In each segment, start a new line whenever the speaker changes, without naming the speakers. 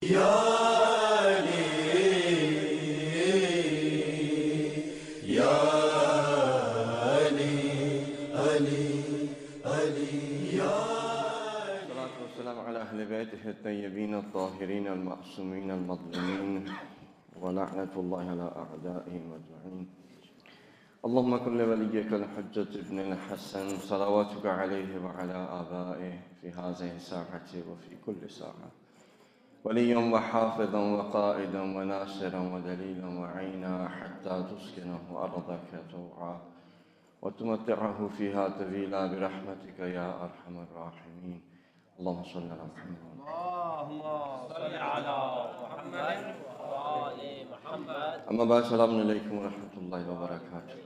Ya Ali, Ya Ali, Ali, Ali, Ya Ali. Salatu wassalam ala ahli baytihi at-tayyibin at-tahirin al-ma'sumin al-madlumin wa la'natullahi ala a'da'ihim ajma'in. اللهم كن لوليك الحجة ابن الحسن صلواتك عليه وعلى آبائه في هذه الساعة وفي كل ساعة وليا وحافظا وقائدا وناصرا ودليلا وعينا حتى تسكنه أرضك طوعا وتمتعه فيها طويلا برحمتك يا أرحم الراحمين. اللهم صل على محمد.
اللهم صل على محمد وآل محمد.
أما بعد السلام عليكم ورحمة الله وبركاته.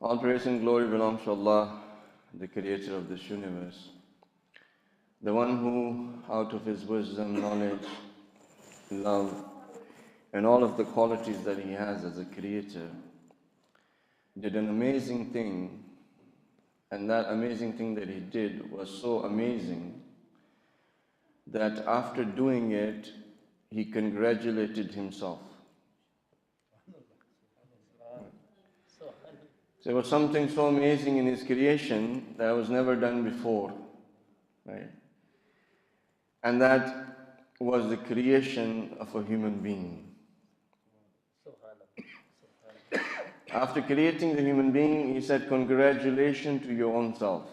All praise and glory belongs to Allah, the creator of this universe, the one who, out of his wisdom, knowledge, love, and all of the qualities that he has as a creator, did an amazing thing. And that amazing thing that he did was so amazing that after doing it, he congratulated himself. So it was something so amazing in his creation that was never done before, right? And that was the creation of a human being. After creating the human being, he said, congratulations to your own self.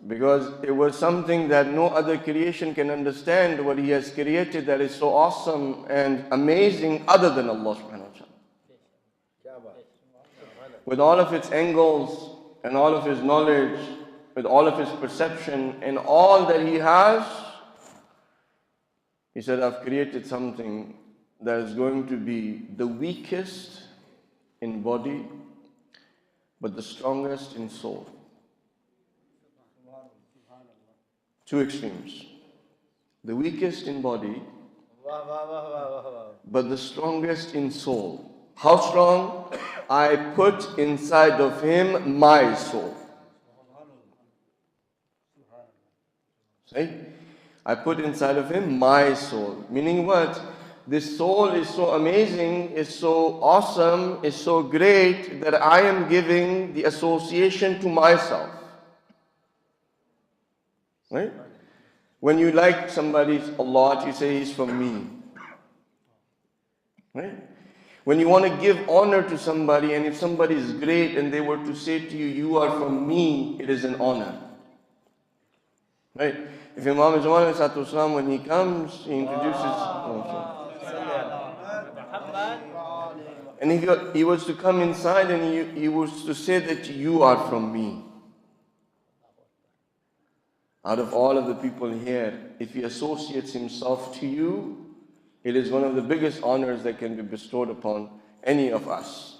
Because it was something that no other creation can understand what he has created that is so awesome and amazing other than Allah subhanahu wa ta'ala. With all of its angles and all of his knowledge, with all of his perception and all that he has, he said, I've created something that is going to be the weakest in body, but the strongest in soul. Two extremes. The weakest in body, but the strongest in soul. How strong? I put inside of him my soul. See? I put inside of him my soul. Meaning what? This soul is so amazing, is so awesome, is so great that I am giving the association to myself. Right? When you like somebody a lot, you say he's from me. Right? When you want to give honor to somebody, and if somebody is great and they were to say to you, you are from me, it is an honor. Right? If Imam Zawal, when he comes, he introduces. And if he was to come inside and he was to say that you are from me. Out of all of the people here, if he associates himself to you, it is one of the biggest honors that can be bestowed upon any of us.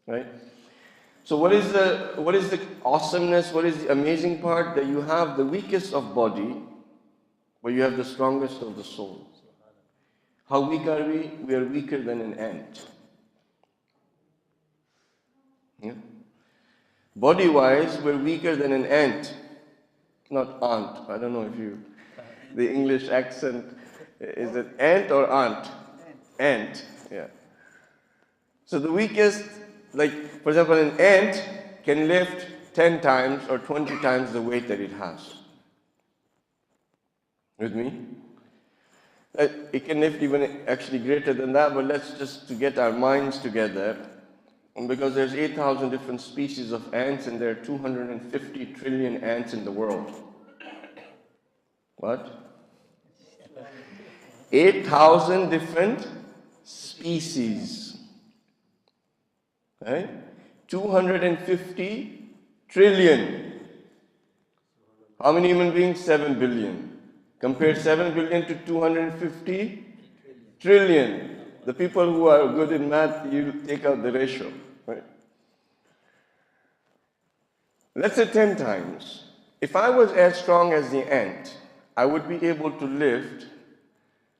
Right? So what is the awesomeness, what is the amazing part? That you have the weakest of body, but you have the strongest of the soul. How weak are we? We are weaker than an ant. Yeah? Body-wise, we're weaker than an ant. Not aunt. I don't know if you... The English accent, is it ant or aunt? Ant. Yeah. So the weakest, like, for example, an ant can lift 10 times or 20 times the weight that it has. With me? It can lift even actually greater than that, but let's just to get our minds together. Because there's 8,000 different species of ants and there are 250 trillion ants in the world. What? 8,000 different species. Right? 250 trillion. How many human beings? 7 billion. Compare 7 billion to 250 trillion. The people who are good in math, you take out the ratio. Right? Let's say 10 times. If I was as strong as the ant, I would be able to lift,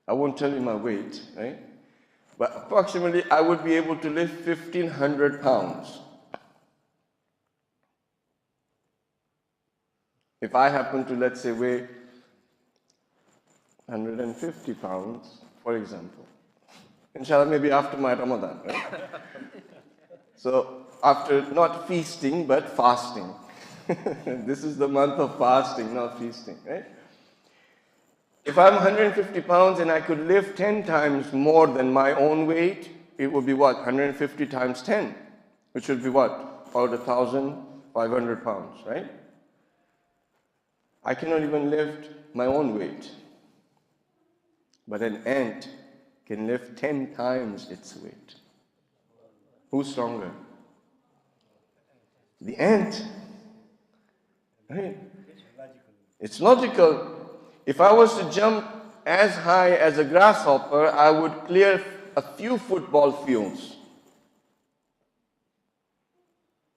I won't tell you my weight, right? But approximately I would be able to lift 1,500 pounds. If I happen to, let's say, weigh 150 pounds, for example, inshallah, maybe after my Ramadan, right? So, after not feasting, but fasting. This is the month of fasting, not feasting, right? If I'm 150 pounds and I could lift 10 times more than my own weight, it would be what? 150 times 10, which would be what? About 1,500 pounds, right? I cannot even lift my own weight. But an ant can lift 10 times its weight. Who's stronger? The ant. Right? It's logical. If I was to jump as high as a grasshopper, I would clear a few football fields.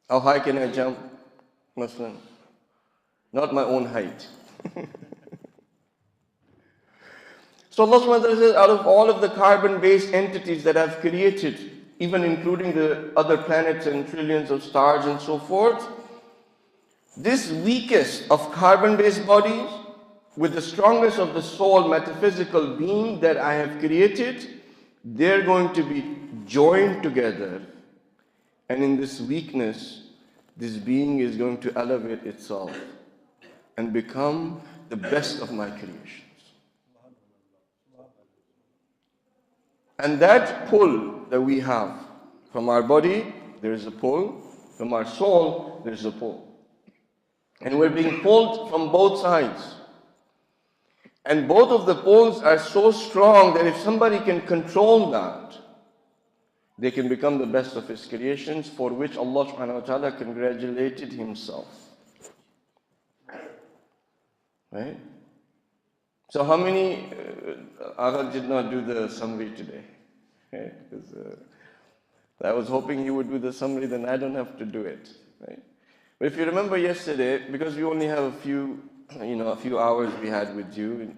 How high can I jump, Muslim? Not my own height. So Allah subhanahu wa ta'ala says, out of all of the carbon-based entities that I've created, even including the other planets and trillions of stars and so forth, this weakest of carbon-based bodies with the strongest of the soul metaphysical being that I have created, they're going to be joined together. And in this weakness, this being is going to elevate itself and become the best of my creations. And that pull that we have from our body, there is a pull. From our soul, there is a pull. And we're being pulled from both sides. And both of the pulls are so strong that if somebody can control that, they can become the best of His creations, for which Allah subhanahu wa ta'ala congratulated Himself. Right? So how many, Agha did not do the summary today? Okay? Because I was hoping he would do the summary, then I don't have to do it. Right? But if you remember yesterday, because we only have a few hours we had with you,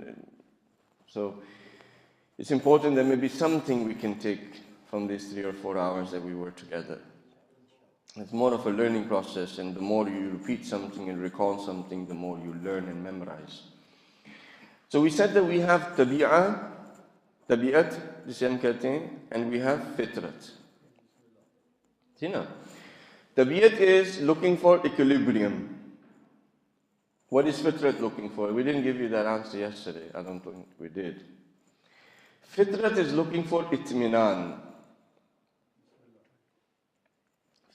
so it's important that maybe something we can take from these 3 or 4 hours that we were together. It's more of a learning process, and the more you repeat something and recall something, the more you learn and memorize. So we said that we have tabi'at, जिसे हम कहते हैं, and we have fitrat. See now, tabi'at is looking for equilibrium. What is fitrat looking for? We didn't give you that answer yesterday. I don't think we did. Fitrat is looking for itminan.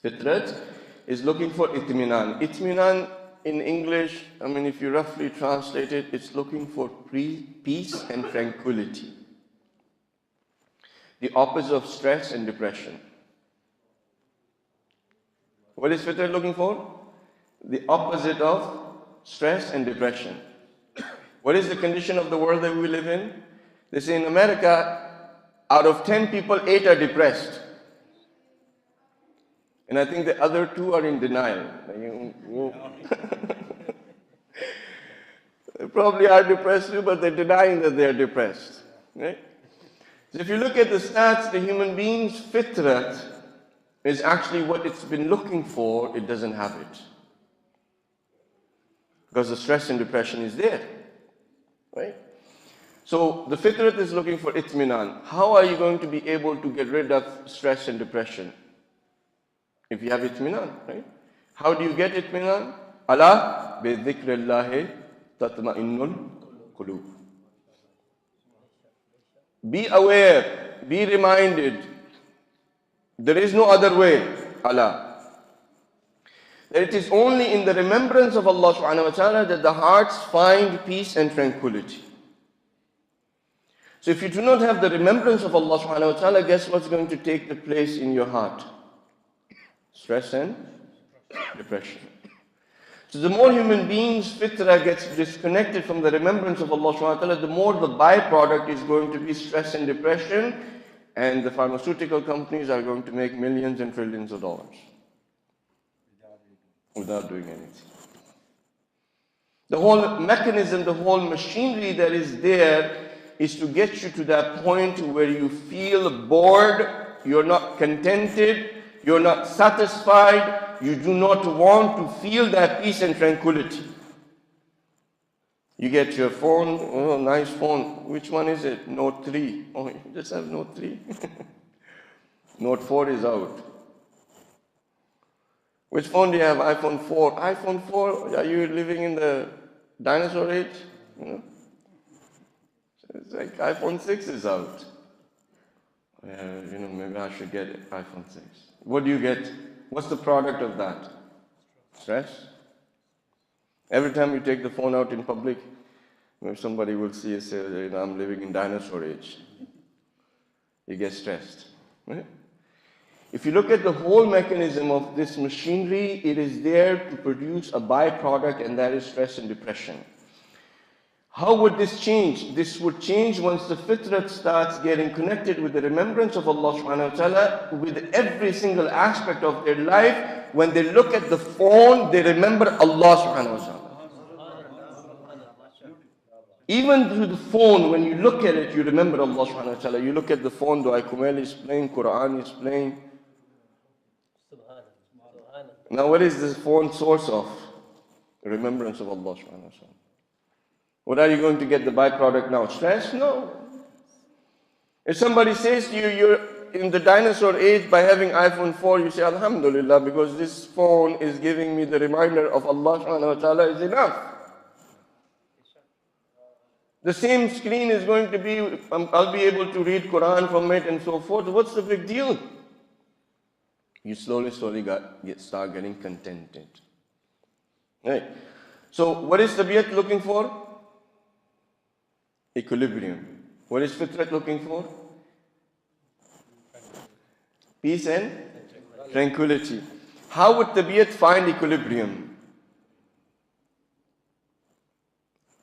Fitrat is looking for itminan. Itminan in English, if you roughly translate it, it's looking for peace and tranquility. The opposite of stress and depression. What is fitrat looking for? The opposite of stress and depression. What is the condition of the world that we live in? They say in America, out of 10 people, 8 are depressed. And I think the other 2 are in denial. They probably are depressed too, but they're denying that they're depressed. Right? So if you look at the stats, the human being's fitrat is actually what it's been looking for. It doesn't have it. Because the stress and depression is there. Right? So the fitrat is looking for itminan. How are you going to be able to get rid of stress and depression? If you have itminan, right? How do you get itminan? Ala bi dhikrillahi tatma'innul qulub. Be aware, be reminded. There is no other way. Allah. That it is only in the remembrance of Allah subhanahu wa ta'ala that the hearts find peace and tranquility. So if you do not have the remembrance of Allah subhanahu wa ta'ala, guess what's going to take the place in your heart? Stress and depression. So the more human beings' fitrah gets disconnected from the remembrance of Allah subhanahu wa ta'ala, the more the byproduct is going to be stress and depression, and the pharmaceutical companies are going to make millions and trillions of dollars without doing anything. The whole mechanism, the whole machinery that is there is to get you to that point where you feel bored, you're not contented, you're not satisfied, you do not want to feel that peace and tranquility. You get your phone, oh, nice phone. Which one is it? Note 3. Oh, you just have Note 3. Note 4 is out. Which phone do you have? iPhone 4. iPhone 4? Are you living in the dinosaur age? You know? It's like iPhone 6 is out. Maybe I should get iPhone 6. What do you get? What's the product of that? Stress. Every time you take the phone out in public, maybe somebody will see you say, I'm living in dinosaur age. You get stressed. Right? If you look at the whole mechanism of this machinery, it is there to produce a byproduct, and that is stress and depression. How would this change? This would change once the fitrat starts getting connected with the remembrance of Allah subhanahu wa ta'ala with every single aspect of their life. When they look at the phone, they remember Allah subhanahu wa ta'ala. Even through the phone, when you look at it, you remember Allah subhanahu wa ta'ala. You look at the phone, Dua Kumail is playing, Quran is playing. Now what is this phone source of? Remembrance of Allah subhanahu wa ta'ala. What are you going to get the byproduct now? Stress? No. If somebody says to you, you're in the dinosaur age by having iPhone 4, you say, Alhamdulillah, because this phone is giving me the reminder of Allah subhanahu wa ta'ala is enough. The same screen is going to be, I'll be able to read Quran from it and so forth. What's the big deal? You slowly start getting contented. Right. So what is Tabiat looking for? Equilibrium. What is Fitrat looking for? Peace and tranquility. How would Tabiat find equilibrium?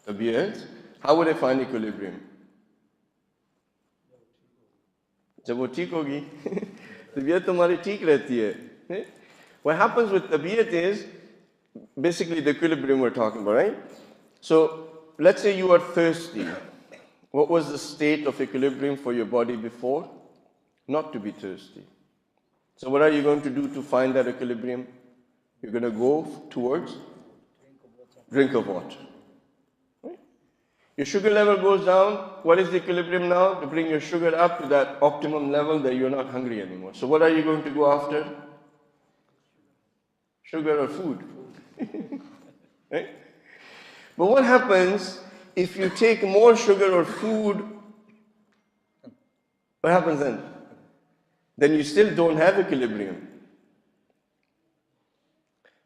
Tabiat, how would I find equilibrium? जब वो ठीक होगी तबीयत तुम्हारी ठीक रहती है. What happens with tabiyyat is basically the equilibrium we're talking about, right? So let's say you are thirsty. What was the state of equilibrium for your body before? Not to be thirsty. So what are you going to do to find that equilibrium? You're going to go towards drink of water. Right? Your sugar level goes down. What is the equilibrium now? To bring your sugar up to that optimum level that you're not hungry anymore. So what are you going to go after? Sugar or food. Right? But what happens if you take more sugar or food? What happens then? Then you still don't have equilibrium.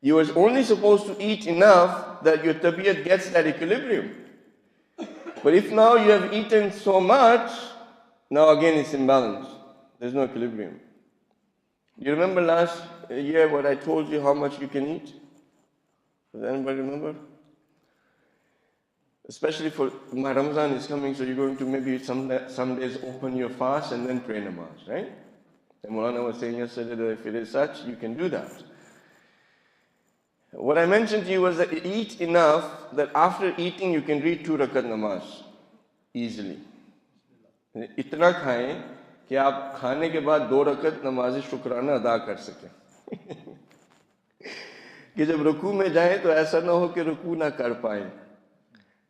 You are only supposed to eat enough that your tabiat gets that equilibrium. But if now you have eaten so much, now again it's imbalance. There's no equilibrium. You remember last year what I told you how much you can eat? Does anybody remember? Especially for my Ramadan is coming, so you're going to maybe some days open your fast and then pray namaz, right? And Maulana was saying yesterday that if it is such, you can do that. What I mentioned to you was that you eat enough that after eating you can read 2 rakat namaz easily. इतना खाएं कि आप खाने के बाद 2 रकत नमाज शुक्राना अदा कर सकें. कि जब रुकू में जाएं तो ऐसा ना हो कि रुकू ना कर पाएं.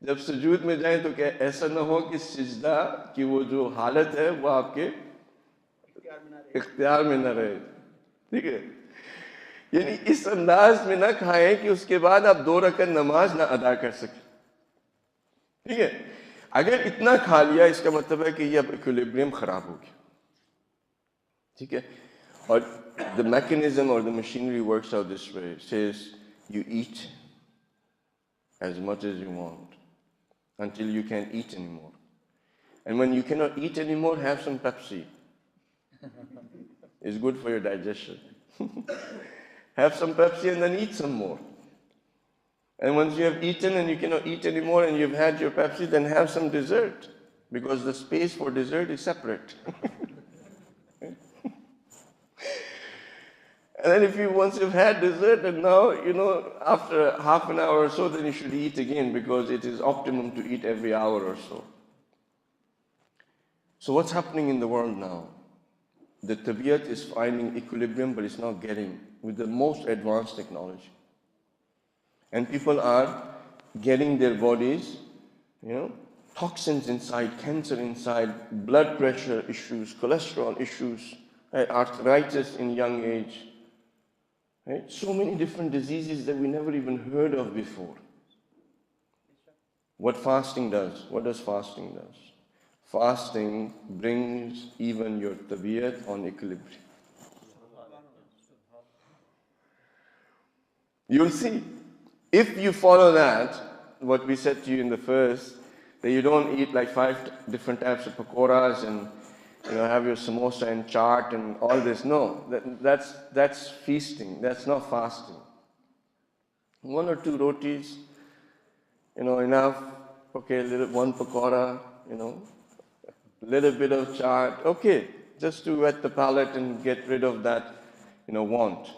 जब सुजूद में जाएं तो क्या ऐसा ना हो कि सिजदा की वो जो हालत है वो आपके इख्तियार में ना रहे. ठीक है? यानी इस अंदाज में ना खाएं कि उसके बाद आप 2 रकत नमाज ना अदा कर सकें. ठीक है? अगर इतना खा लिया इसका मतलब है कि ये अब इक्विलिब्रियम खराब हो गया. ठीक है? और the mechanism or the machinery works out this way. It says you eat as much as you want until you can't eat anymore. And when you cannot eat anymore, have some Pepsi. It's good for your digestion. Have some Pepsi and then eat some more. And once you have eaten and you cannot eat anymore and you've had your Pepsi, then have some dessert. Because the space for dessert is separate. And then once you've had dessert and now, after half an hour or so, then you should eat again because it is optimum to eat every hour or so. So what's happening in the world now? The tabiat is finding equilibrium, but it's not getting with the most advanced technology. And people are getting their bodies You know, toxins inside, cancer inside, blood pressure issues, cholesterol issues, right? Arthritis in young age. Right? So many different diseases that we never even heard of before. What fasting does? What does fasting does? Fasting brings even your tabiat on equilibrium. You'll see, if you follow that, what we said to you in the first, that you don't eat like 5 different types of pakoras and have your samosa and chaat and all this. No, that's feasting. That's not fasting. 1 or 2 rotis, enough. Okay, one pakora, little bit of chaat. Okay, just to wet the palate and get rid of that, want.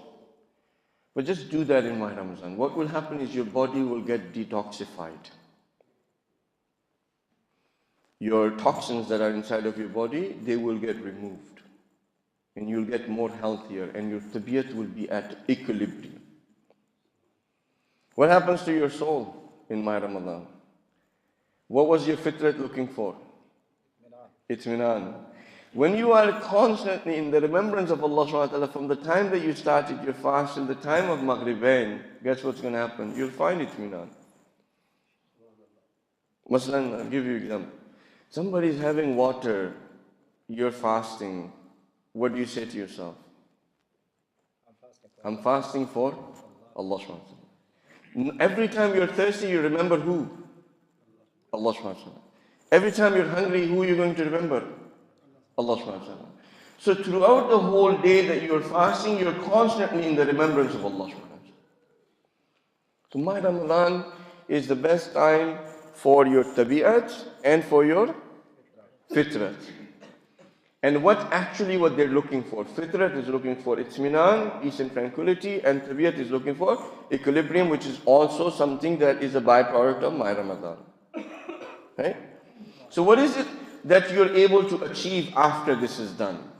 But just do that in my Ramadan. What will happen is your body will get detoxified. Your toxins that are inside of your body, they will get removed. And you'll get more healthier and your tabiat will be at equilibrium. What happens to your soul in my Ramadan? What was your fitrat looking for? Itminan. When you are constantly in the remembrance of Allah subhanahu wa ta'ala from the time that you started your fast till the time of Maghribain, guess what's going to happen? You'll find itminan. Maslan, I'll give you an example. Somebody is having water, you're fasting. What do you say to yourself? I'm fasting for Allah subhanahu wa ta'ala. Every time you're thirsty, you remember who? Allah subhanahu wa ta'ala. Every time you're hungry, who are you going to remember? Allah subhanahu wa ta'ala. So throughout the whole day that you're fasting, you're constantly in the remembrance of Allah subhanahu wa ta'ala. So my Ramadan is the best time for your tabi'at and for your fitrat. And what they're looking for? Fitrat is looking for itminan, peace and tranquility, and tabi'at is looking for equilibrium, which is also something that is a byproduct of my Ramadan. Right? So what is it that you're able to achieve after this is done?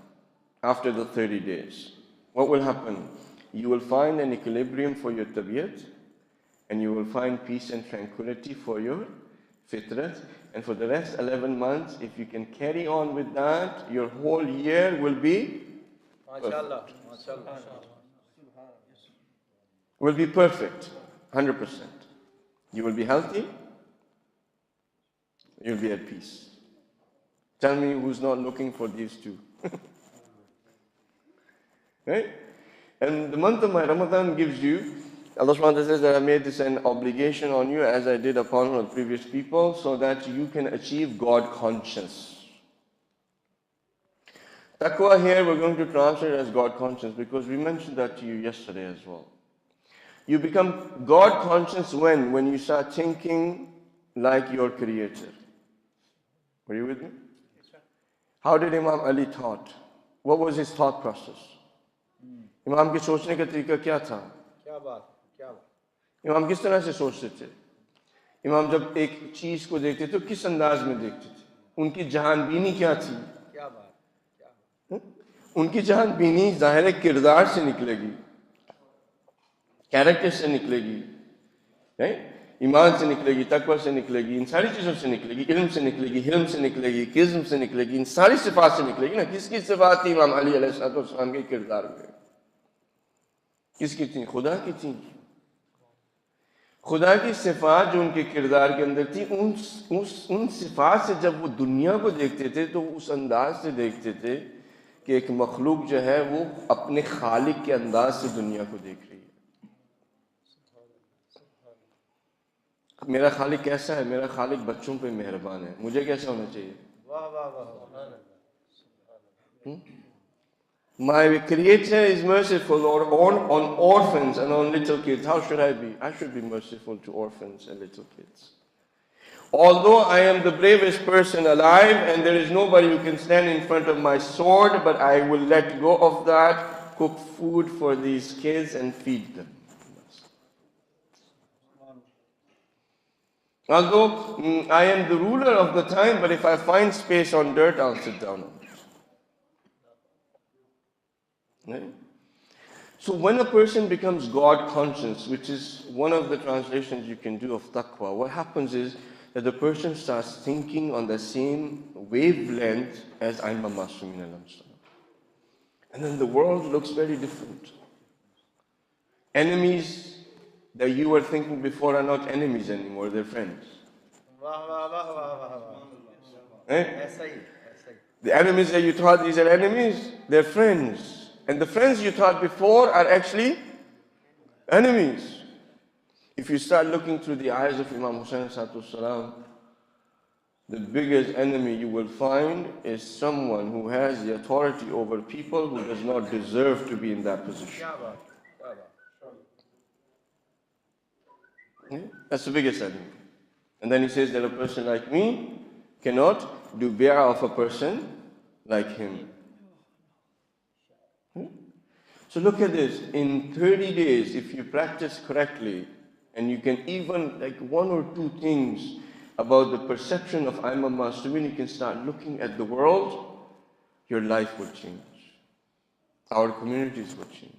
After the 30 days? What will happen? You will find an equilibrium for your tabi'at, and you will find peace and tranquility for your fitrat. And for the rest 11 months, if you can carry on with that, your whole year will be perfect. Will be perfect, 100%. You will be healthy, you'll be at peace. Tell me who's not looking for these two. Right? And the month of my Ramadan gives you, Allah subhanahu wa ta'ala says that I made this an obligation on you as I did upon all previous people so that you can achieve God conscious. Taqwa here we're going to translate as God conscious because we mentioned that to you yesterday as well. You become God conscious when you start thinking like your Creator. Were you with me? How did Imam Ali thought? What was his thought process? Imam के सोचने का तरीका क्या था? इमाम किस तरह से सोचते थे? इमाम जब एक चीज को देखते तो किस अंदाज में देखते थे? उनकी जहानबीनी क्या थी? उनकी जहानबीनी ज़ाहिर किरदार से निकलेगी, कैरेक्टर से निकलेगी, ईमान से निकलेगी, तकवा से निकलेगी, इन सारी चीज़ों से निकलेगी, इल्म से निकलेगी, हिल्म से निकलेगी, किस्म से निकलेगी, इन सारी सिफात से निकलेगी ना। किसकी सिफात थी इमाम अली अलैहिस्सलाम के किरदार में? किसकी थी? खुदा की थी। खुदा की सिफात जो उनके किरदार के अंदर थी, उन सिफात से जब वो दुनिया को देखते थे तो उस अंदाज से देखते थे कि एक मखलूक जो है वो अपने खालिक के अंदाज से दुनिया को देख रही है। मेरा खालिक कैसा है? मेरा खालिक बच्चों पे मेहरबान है, मुझे कैसा होना चाहिए? My Creator is merciful on orphans and on little kids. How should I be? I should be merciful to orphans and little kids. Although I am the bravest person alive and there is nobody who can stand in front of my sword, but I will let go of that, cook food for these kids and feed them. Although I am the ruler of the time, but if I find space on dirt, I'll sit down on it. Right? So when a person becomes God conscious, which is one of the translations you can do of taqwa, what happens is that the person starts thinking on the same wavelength as Aimma Masumin alayhi salam. And then the world looks very different. Enemies that you were thinking before are not enemies anymore, they're friends. Eh? The enemies that you thought these are enemies, they're friends. And the friends you thought before are actually enemies. If you start looking through the eyes of Imam Hussain salam, the biggest enemy you will find is someone who has the authority over people who does not deserve to be in that position. Yeah? That's the biggest enemy. And then he says that a person like me cannot do bi'ah of a person like him. So look at this. In 30 days, if you practice correctly, and you can even, like one or two things about the perception of Aimma Masumin, you can start looking at the world, your life will change. Our communities will change.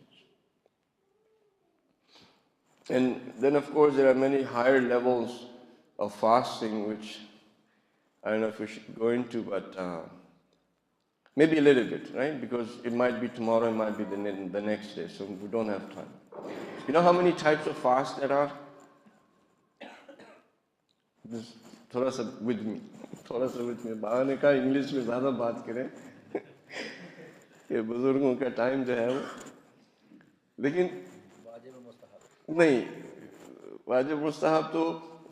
And then of course there are many higher levels of fasting, which I don't know if we should go into, but maybe a little bit, right? Because it might be tomorrow, it might be the next day, so we don't have time. You know how many types of fast there are? Just थोड़ा सा with me. बाबा ने कहा English में ज़्यादा बात करें ये बुजुर्गों का टाइम जो है वो, लेकिन नहीं, वाजिब मुस्तहब तो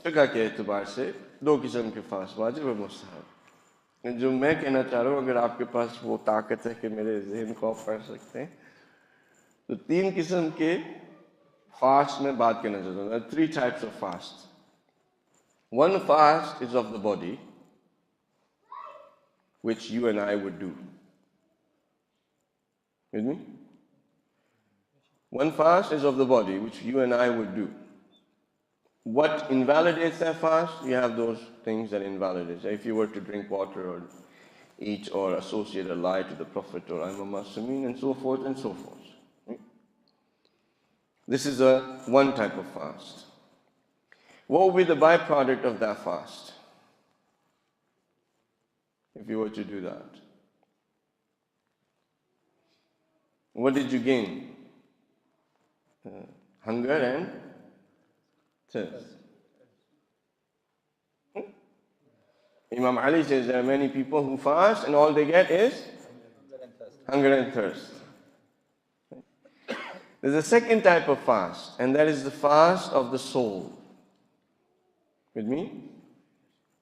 फ़िक़्ह के एतबार से दो किस्म के फास्ट, वाजिब और मुस्तहब। जो मैं कहना चाह रहा हूँ, अगर आपके पास वो ताकत है कि मेरे ज़हन को आप पढ़ सकते हैं, तो तीन किस्म के फास्ट में बात करना चाहता हूँ. 3 types of fast. One fast is of the body, which you and I would do. With me? One fast is of the body, which you and I would do. What invalidates that fast? You have those things that invalidate. If you were to drink water or eat or associate a lie to the Prophet or I'm a Muslim and so forth and so forth. This is one type of fast. What would be the byproduct of that fast? If you were to do that. What did you gain? Hunger and thirst. Imam Ali says there are many people who fast and all they get is hunger and thirst. There's a second type of fast, and that is the fast of the soul. With me?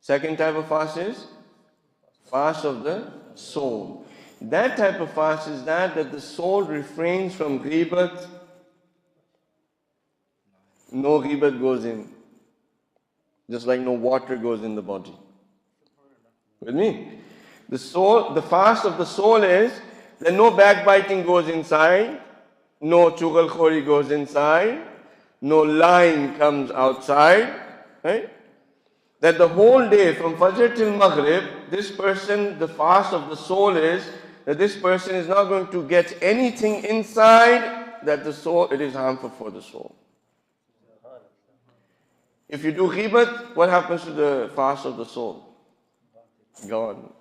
Second type of fast is fast of the soul. That type of fast is that the soul refrains from ghibat. No ghibat goes in. Just like no water goes in the body. With me? The fast of the soul is that no backbiting goes inside, no chugalkhori goes inside, no lying comes outside, right? That the whole day from Fajr till Maghrib, this person, the fast of the soul is that this person is not going to get anything inside that the soul, it is harmful for the soul. If you do ghibat, what happens to the fast of the soul? Gone.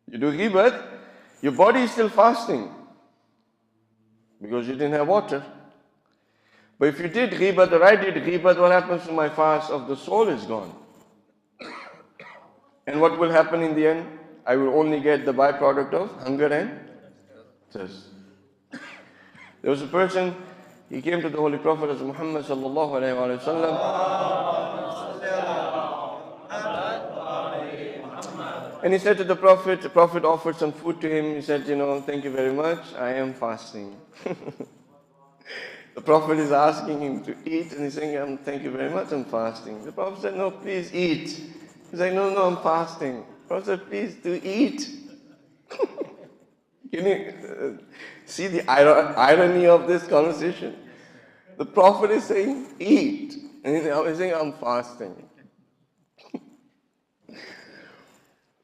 You do ghibat, your body is still fasting because you didn't have water. But if you did ghibat or I did ghibat, what happens to my fast of the soul is gone. And what will happen in the end? I will only get the byproduct of hunger and thirst. There was a person, he came to the Holy Prophet as Muhammad sallallahu alayhi wa sallam. And he said to the Prophet offered some food to him. He said, thank you very much, I am fasting. The Prophet is asking him to eat and he's saying, thank you very much, I'm fasting. The Prophet said, no, please eat. He's like, no, I'm fasting. The Prophet said, please do eat. Can you see the irony of this conversation? The Prophet is saying, eat. And he's saying, I'm fasting.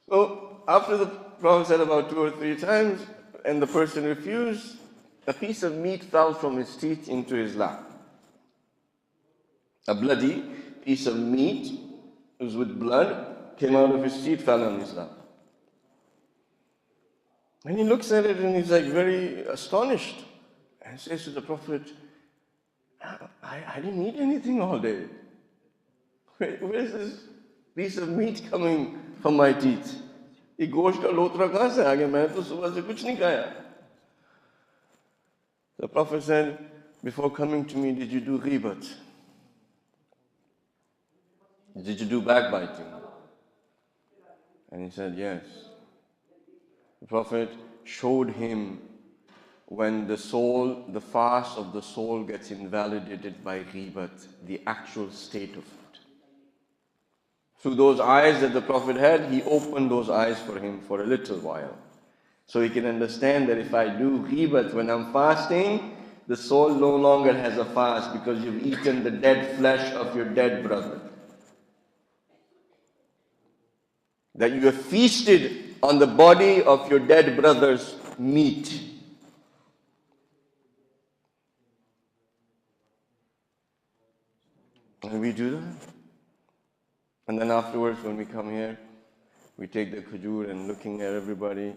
So after the Prophet said about 2 or 3 times, and the person refused, a piece of meat fell from his teeth into his lap. A bloody piece of meat, it was with blood, came out of his teeth, fell on his lap. And he looks at it and he's like very astonished. And says to the Prophet, I didn't eat anything all day. Where's this piece of meat coming from my teeth? ये गोश्त का लोथरा कहाँ से आ गया? मैंने तो सुबह से कुछ नहीं खाया. The Prophet said, before coming to me, did you do ghibat? Did you do backbiting? And he said, yes. The Prophet showed him when the soul, the fast of the soul gets invalidated by ghibat, the actual state of it. Through those eyes that the Prophet had, he opened those eyes for him for a little while. So he can understand that if I do ghibat when I'm fasting, the soul no longer has a fast because you've eaten the dead flesh of your dead brother. That you have feasted on the body of your dead brother's meat. And we do that. And then afterwards, when we come here, we take the khujur and looking at everybody,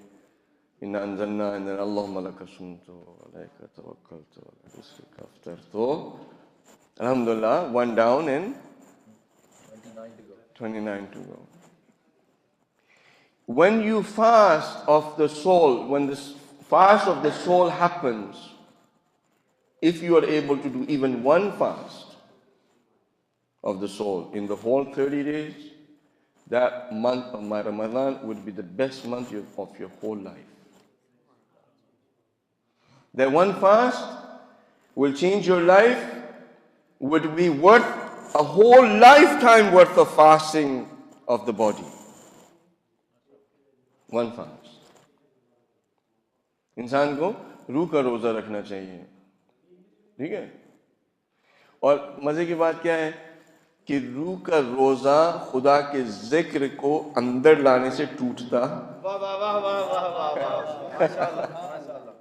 Inna anzalna, and then Allahumma laka sumtu, alayka tawakkaltu, rizqika aftartu. Alhamdulillah, one down and 29 to go. When you fast of the soul, when this fast of the soul happens, if you are able to do even one fast of the soul in the whole 30 days, that month of my Ramadan would be the best month of your whole life. That one fast will change your life, would be worth a whole lifetime worth of fasting of the body. One fast. इंसान को रूह का रोजा रखना चाहिए, ठीक है? और मजे की बात क्या है कि रूह का रोजा खुदा के जिक्र को अंदर लाने से टूटता. वाह वाह वाह वाह वाह वाह वाह, माशाअल्लाह माशाअल्लाह.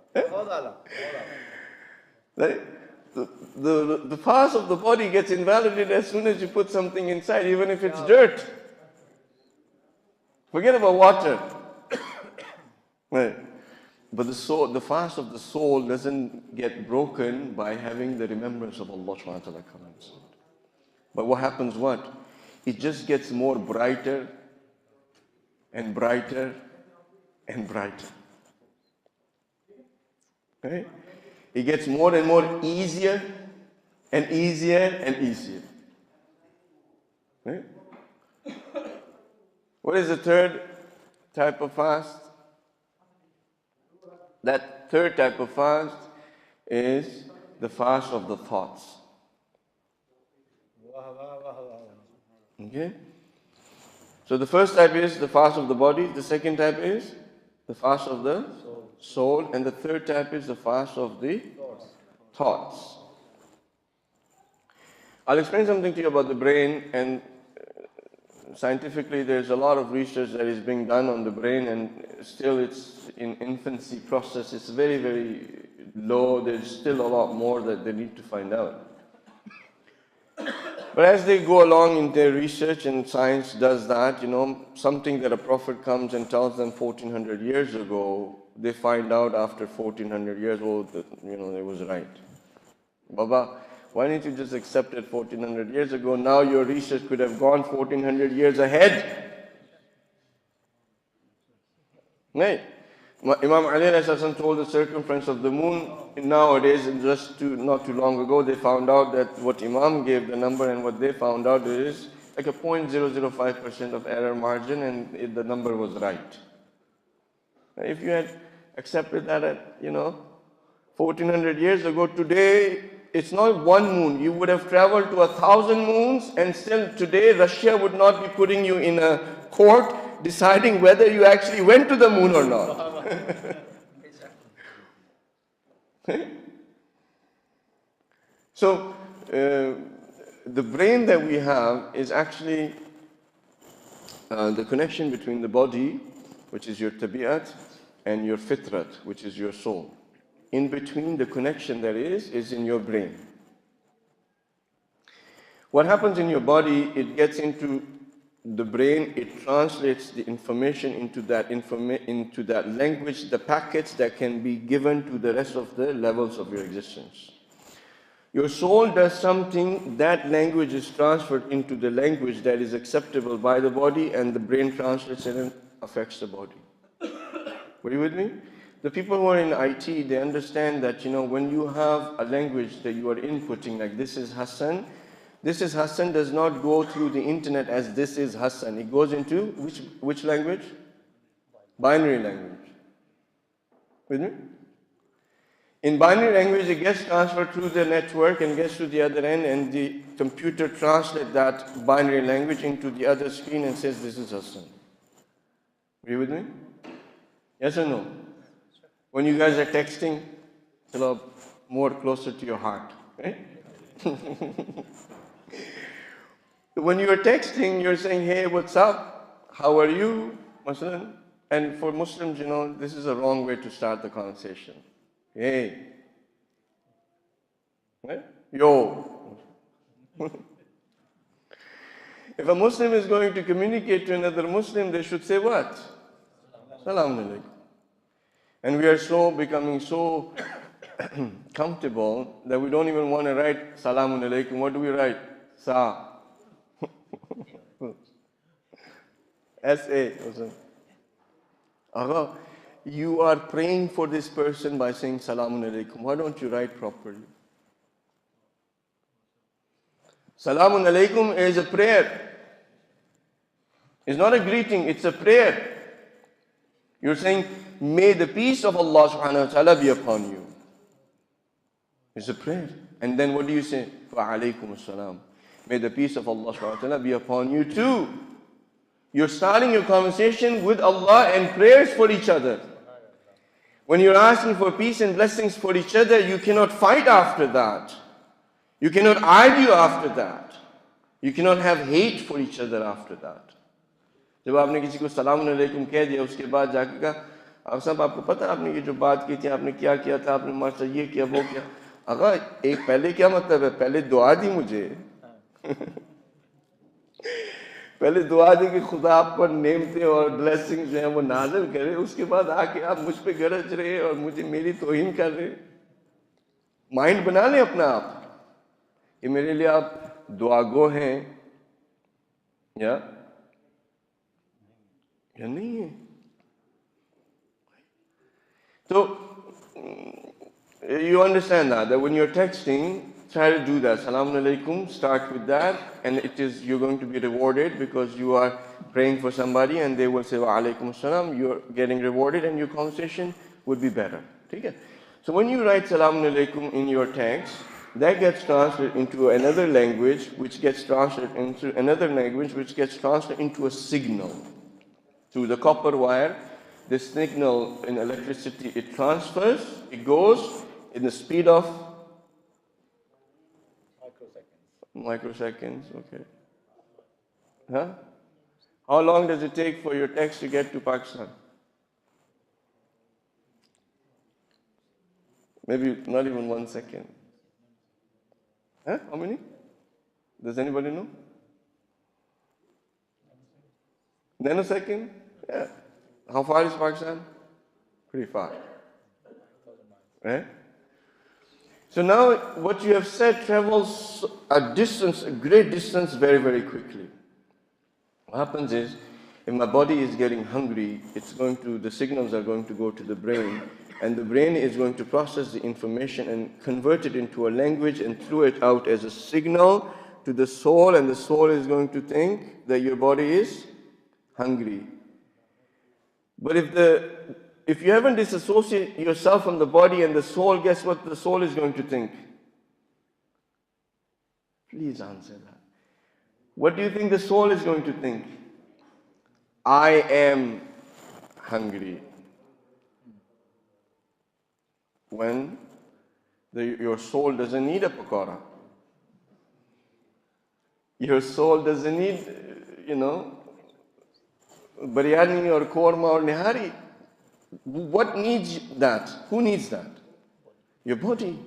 The fast of the body gets invalidated as soon as you put something inside, even if it's dirt. Forget about water. Right. But the fast of the soul doesn't get broken by having the remembrance of Allah subhanahu wa ta'ala come inside. But what happens what? It just gets more brighter and brighter and brighter. Right? It gets more and more easier and easier and easier. Right? What is the third type of fast? That third type of fast is the fast of the thoughts. Okay? So the first type is the fast of the body, the second type is the fast of the soul, and the third type is the fast of the thoughts. I'll explain something to you about the brain, and scientifically there's a lot of research that is being done on the brain, and still it's in infancy process. It's very, very low. There's still a lot more that they need to find out. But as they go along in their research, and science does that, something that a prophet comes and tells them 1400 years ago, they find out after 1400 years, it was right. Baba, why didn't you just accept it 1400 years ago? Now your research could have gone 1400 years ahead. Right? Imam Ali Hasan told the circumference of the moon. Nowadays, not too long ago, they found out that what Imam gave the number and what they found out is like a 0.005% of error margin, and the number was right. If you had accepted that at 1400 years ago, today it's not one moon. You would have traveled to 1,000 moons, and still today Russia would not be putting you in a court deciding whether you actually went to the moon or not. So, the brain that we have is actually the connection between the body, which is your tabi'at, and your fitrat, which is your soul. In between, the connection there is in your brain. What happens in your body, it gets into the brain, it translates the information into that language, the packets that can be given to the rest of the levels of your existence. Your soul does something, that language is transferred into the language that is acceptable by the body, and the brain translates it and affects the body. Were you with me? The people who are in IT, they understand that, when you have a language that you are inputting, like this is Hasan does not go through the internet as this is Hasan. It goes into which language? Binary language. With me? In binary language, it gets transferred through the network and gets to the other end, and the computer translates that binary language into the other screen and says, this is Hasan. Are you with me? Yes or no? When you guys are texting, it's a lot more closer to your heart, right? When you are texting, you're saying, hey, what's up? How are you? Muslim? And for Muslims, this is a wrong way to start the conversation. Hey. Right? Yo. If a Muslim is going to communicate to another Muslim, they should say what? Salaam alaikum. And we are becoming so comfortable that we don't even want to write Salaam alaikum. What do we write? Sa. S-A. Agha, you are praying for this person by saying Salamun alaikum. Why don't you write properly? Salamun alaikum is a prayer. It's not a greeting, it's a prayer. You're saying, may the peace of Allah subhanahu wa ta'ala be upon you. It's a prayer. And then what do you say? Wa alaykum as-salam. May the peace of Allah subhanahu wa ta'ala be upon you too. You're starting your conversation with Allah and prayers for each other. When you're asking for peace and blessings for each other, you cannot fight after that. You cannot argue after that. You cannot have hate for each other after that. जब आपने किसी को सलाम अलैकुम कह दिया, उसके बाद जाके कहा, आप सब आपको पता आपने ये जो बात की थी, आपने क्या किया था, आपने हमारे साथ ये किया, वो किया. अगर एक पहले क्या मतलब है? पहले दुआ दी मुझे. पहले दुआ दी कि खुदा आप पर नेमतें और ब्लेसिंग्स जो हैं वो नाज़िल करे, उसके बाद आके आप मुझ पे गरज रहे और मुझे मेरी तौहीन कर रहे. माइंड बना लें अपना आप कि मेरे लिए आप दुआगो हैं या नहीं है. So you understand that when you're texting, try to do that. Salaam alaikum, start with that, and you're going to be rewarded because you are praying for somebody and they will say wa alaikum salam. You're getting rewarded and your conversation would be better. Okay? So when you write Salaam alaikum in your text, that gets translated into another language, which gets translated into another language, which gets translated into a signal. Through the copper wire, this signal in electricity, it transfers, it goes in the speed of microseconds, okay. Huh? How long does it take for your text to get to Pakistan? Maybe not even 1 second. Huh? How many? Does anybody know? Nanosecond? Yeah. How far is Pakistan? Pretty far. Right? So now what you have said travels a great distance very, very quickly. What happens is, if my body is getting hungry, the signals are going to go to the brain, and the brain is going to process the information and convert it into a language and throw it out as a signal to the soul, and the soul is going to think that your body is hungry. But if you haven't disassociated yourself from the body and the soul, guess what the soul is going to think? Please answer that. What do you think the soul is going to think? I am hungry. When your soul doesn't need a pakora. Your soul doesn't need, biryani or korma or nihari. What needs that? Who needs that? Your body.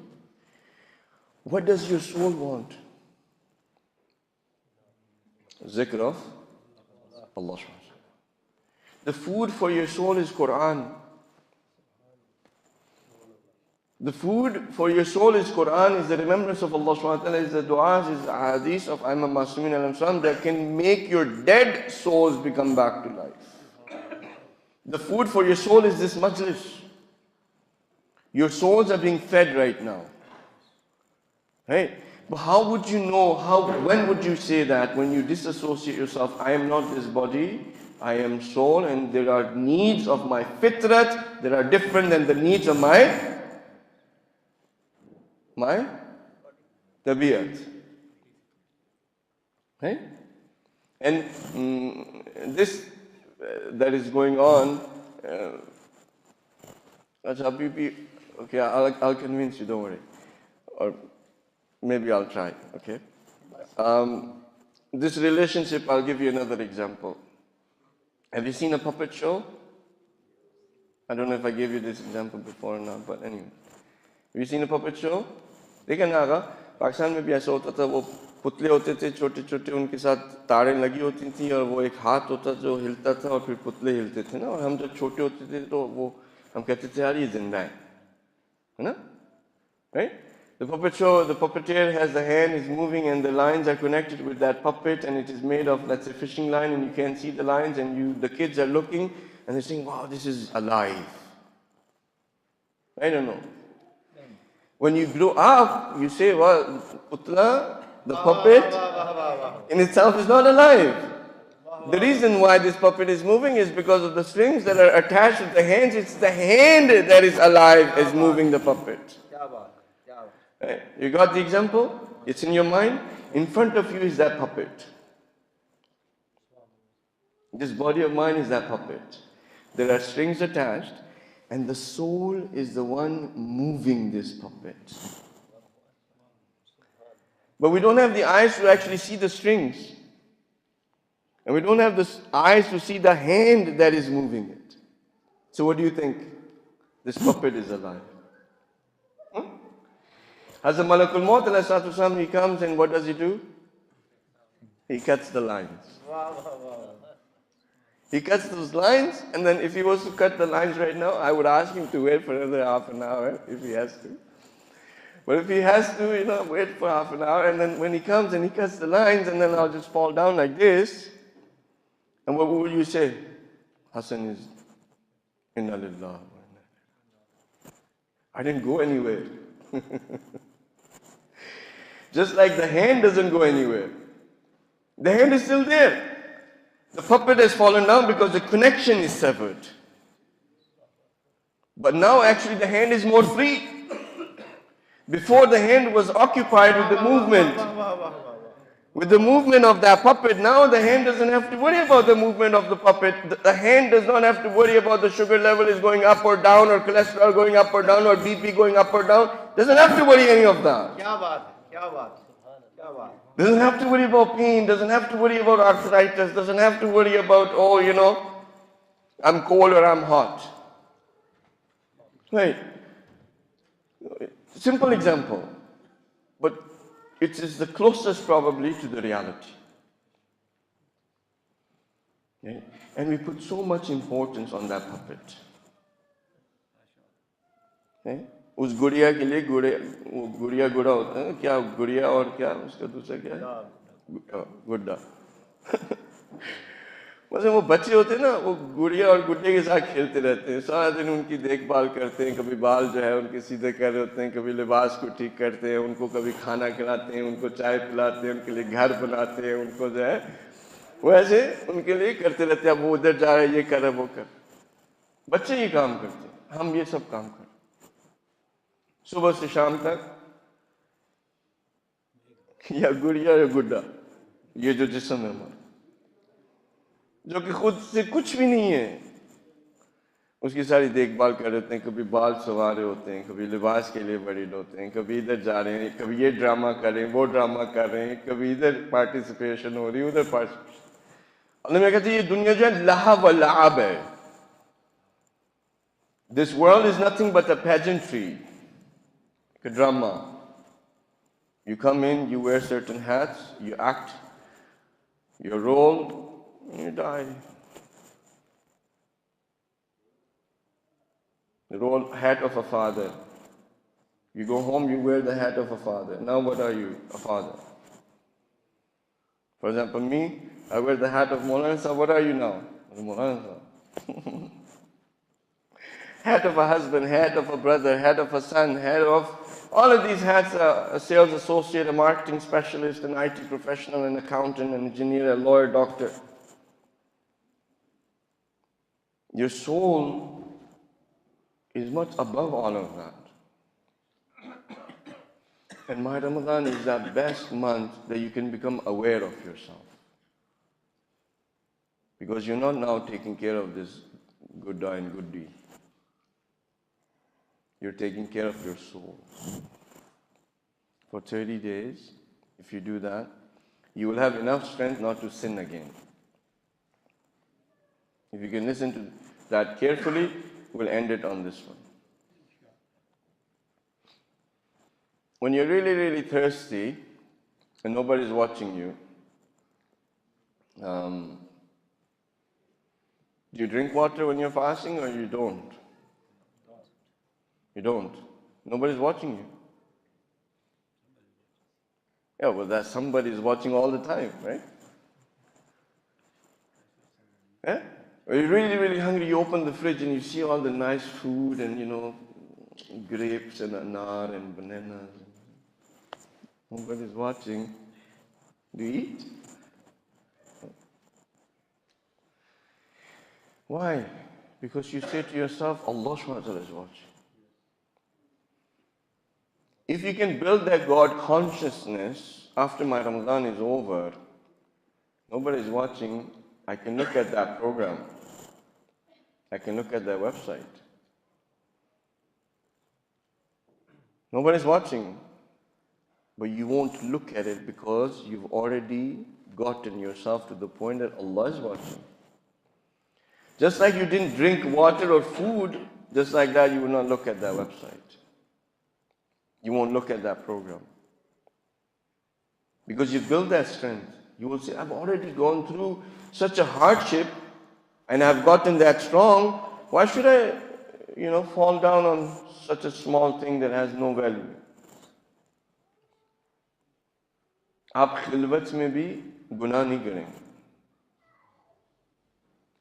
What does your soul want? Zikr of Allah. The food for your soul is Quran. The food for your soul is Quran, is the remembrance of Allah subhanahu wa ta'ala, is the du'as, is the hadith of Imam Masumin al-Ansam that can make your dead souls become back to life. The food for your soul is this majlis. Your souls are being fed right now. Right? But how would you know, when would you say that? When you disassociate yourself, I am not this body, I am soul, and there are needs of my fitrat that are different than the needs of my tabiyat. Right? And this that is going on, okay, I'll convince you, don't worry. Or maybe I'll try, okay? This relationship, I'll give you another example. Have you seen a puppet show? I don't know if I gave you this example before or not, but anyway. Have you seen a puppet show? देखा ना आगा पाकिस्तान में भी ऐसा होता था, वो पुतले होते थे छोटे छोटे, उनके साथ तारें लगी होती थी और वो एक हाथ होता जो हिलता था और फिर पुतले हिलते थे ना, और हम जब छोटे होते थे तो वो हम कहते थे यार ये जिंदा है ना? Right? The puppet show, the puppeteer has the hand is moving and the lines are connected with that puppet, and it is made of, let's say, fishing line, and you can't see the lines, and the kids are looking and they're saying, wow, this is alive. I don't know. When you grow up, you say, well, putla, the puppet in itself is not alive. The reason why this puppet is moving is because of the strings that are attached to the hands. It's the hand that is alive, is moving the puppet. Right? You got the example? It's in your mind. In front of you is that puppet. This body of mine is that puppet. There are strings attached, and the soul is the one moving this puppet. But we don't have the eyes to actually see the strings. And we don't have the eyes to see the hand that is moving it. So what do you think? This puppet is alive. Hazrat Malakul Maut, he comes and what does he do? He cuts the lines. He cuts those lines, and then if he was to cut the lines right now, I would ask him to wait for another half an hour if he has to. But if he has to, wait for half an hour, and then when he comes and he cuts the lines, and then I'll just fall down like this, and what will you say? Hasan is inna lillah. I didn't go anywhere. Just like the hand doesn't go anywhere. The hand is still there. The puppet has fallen down because the connection is severed. But now actually the hand is more free. Before the hand was occupied with the movement. With the movement of that puppet, now the hand doesn't have to worry about the movement of the puppet. The hand does not have to worry about the sugar level is going up or down, or cholesterol going up or down, or BP going up or down. Doesn't have to worry any of that. Doesn't have to worry about pain, doesn't have to worry about arthritis, doesn't have to worry about, I'm cold or I'm hot. Right. Simple example. But it is the closest probably to the reality. Okay? And we put so much importance on that puppet. Okay? उस गुड़िया के लिए गुड़िया गुड़ा होता है क्या, गुड़िया और क्या उसका दूसरा क्या है, गुड्डा. मतलब वो बच्चे होते हैं ना, वो गुड़िया और गुड्डे के साथ खेलते रहते हैं, सारा दिन उनकी देखभाल करते हैं, कभी बाल जो है उनके सीधे कर रहे होते हैं, कभी लिबास को ठीक करते हैं, उनको कभी खाना खिलाते हैं, उनको चाय पिलाते हैं, उनके लिए घर बनाते हैं, उनको जो है वो ऐसे उनके लिए करते रहते हैं. अब वो उधर जा रहे हैं, ये कर रहे वो कर. बच्चे ये काम करते हैं, हम ये सब काम करते हैं सुबह से शाम तक. या गुड़िया या गुड्डा, ये जो जिस्म है हमारा, जो कि खुद से कुछ भी नहीं है, उसकी सारी देखभाल कर रहे होते हैं. कभी बाल सवार रहे होते हैं, कभी लिबास के लिए बरीड होते हैं, कभी इधर जा रहे हैं, कभी ये ड्रामा कर रहे हैं, वो ड्रामा कर रहे हैं, कभी इधर पार्टिसिपेशन हो रही है, उधर पार्टिसिपेशन. अल्लाह में कहते हैं ये दुनिया जो है लहा व लाब है. This world is nothing but a pageantry, a drama. You come in, you wear certain hats, you act Your role, you die. The role, hat of a father. You go home, you wear the hat of a father. Now what are you? A father. For example, me, I wear the hat of Maulana. So what are you now? Maulana. Hat of a husband, hat of a brother, hat of a son, head of all of these hats are a sales associate, a marketing specialist, an IT professional, an accountant, an engineer, a lawyer, doctor. Your soul is much above all of that. And my Ramadan is that best month that you can become aware of yourself. Because you're not now taking care of this good die and good deed. You're taking care of your soul. For 30 days, if you do that, you will have enough strength not to sin again. If you can listen to that carefully, we'll end it on this one. When you're really, really thirsty and nobody's watching you, do you drink water when you're fasting or you don't? You don't. Nobody's watching you. Yeah, well, that somebody's watching all the time, right? Yeah? When you're really, really hungry, you open the fridge and you see all the nice food and, grapes and anar and bananas. Nobody's watching. Do you eat? Why? Because you say to yourself, Allah subhanahu wa ta'ala is watching. If you can build that God consciousness after my Ramadan is over, nobody's watching, I can look at that program. I can look at their website. Nobody's watching, but you won't look at it because you've already gotten yourself to the point that Allah is watching. Just like you didn't drink water or food, just like that you will not look at that website. You won't look at that program. Because you build that strength. You will say, I've already gone through such a hardship and I've gotten that strong. Why should I, fall down on such a small thing that has no value? आप खिलवत में भी गुनाह नहीं करेंगे.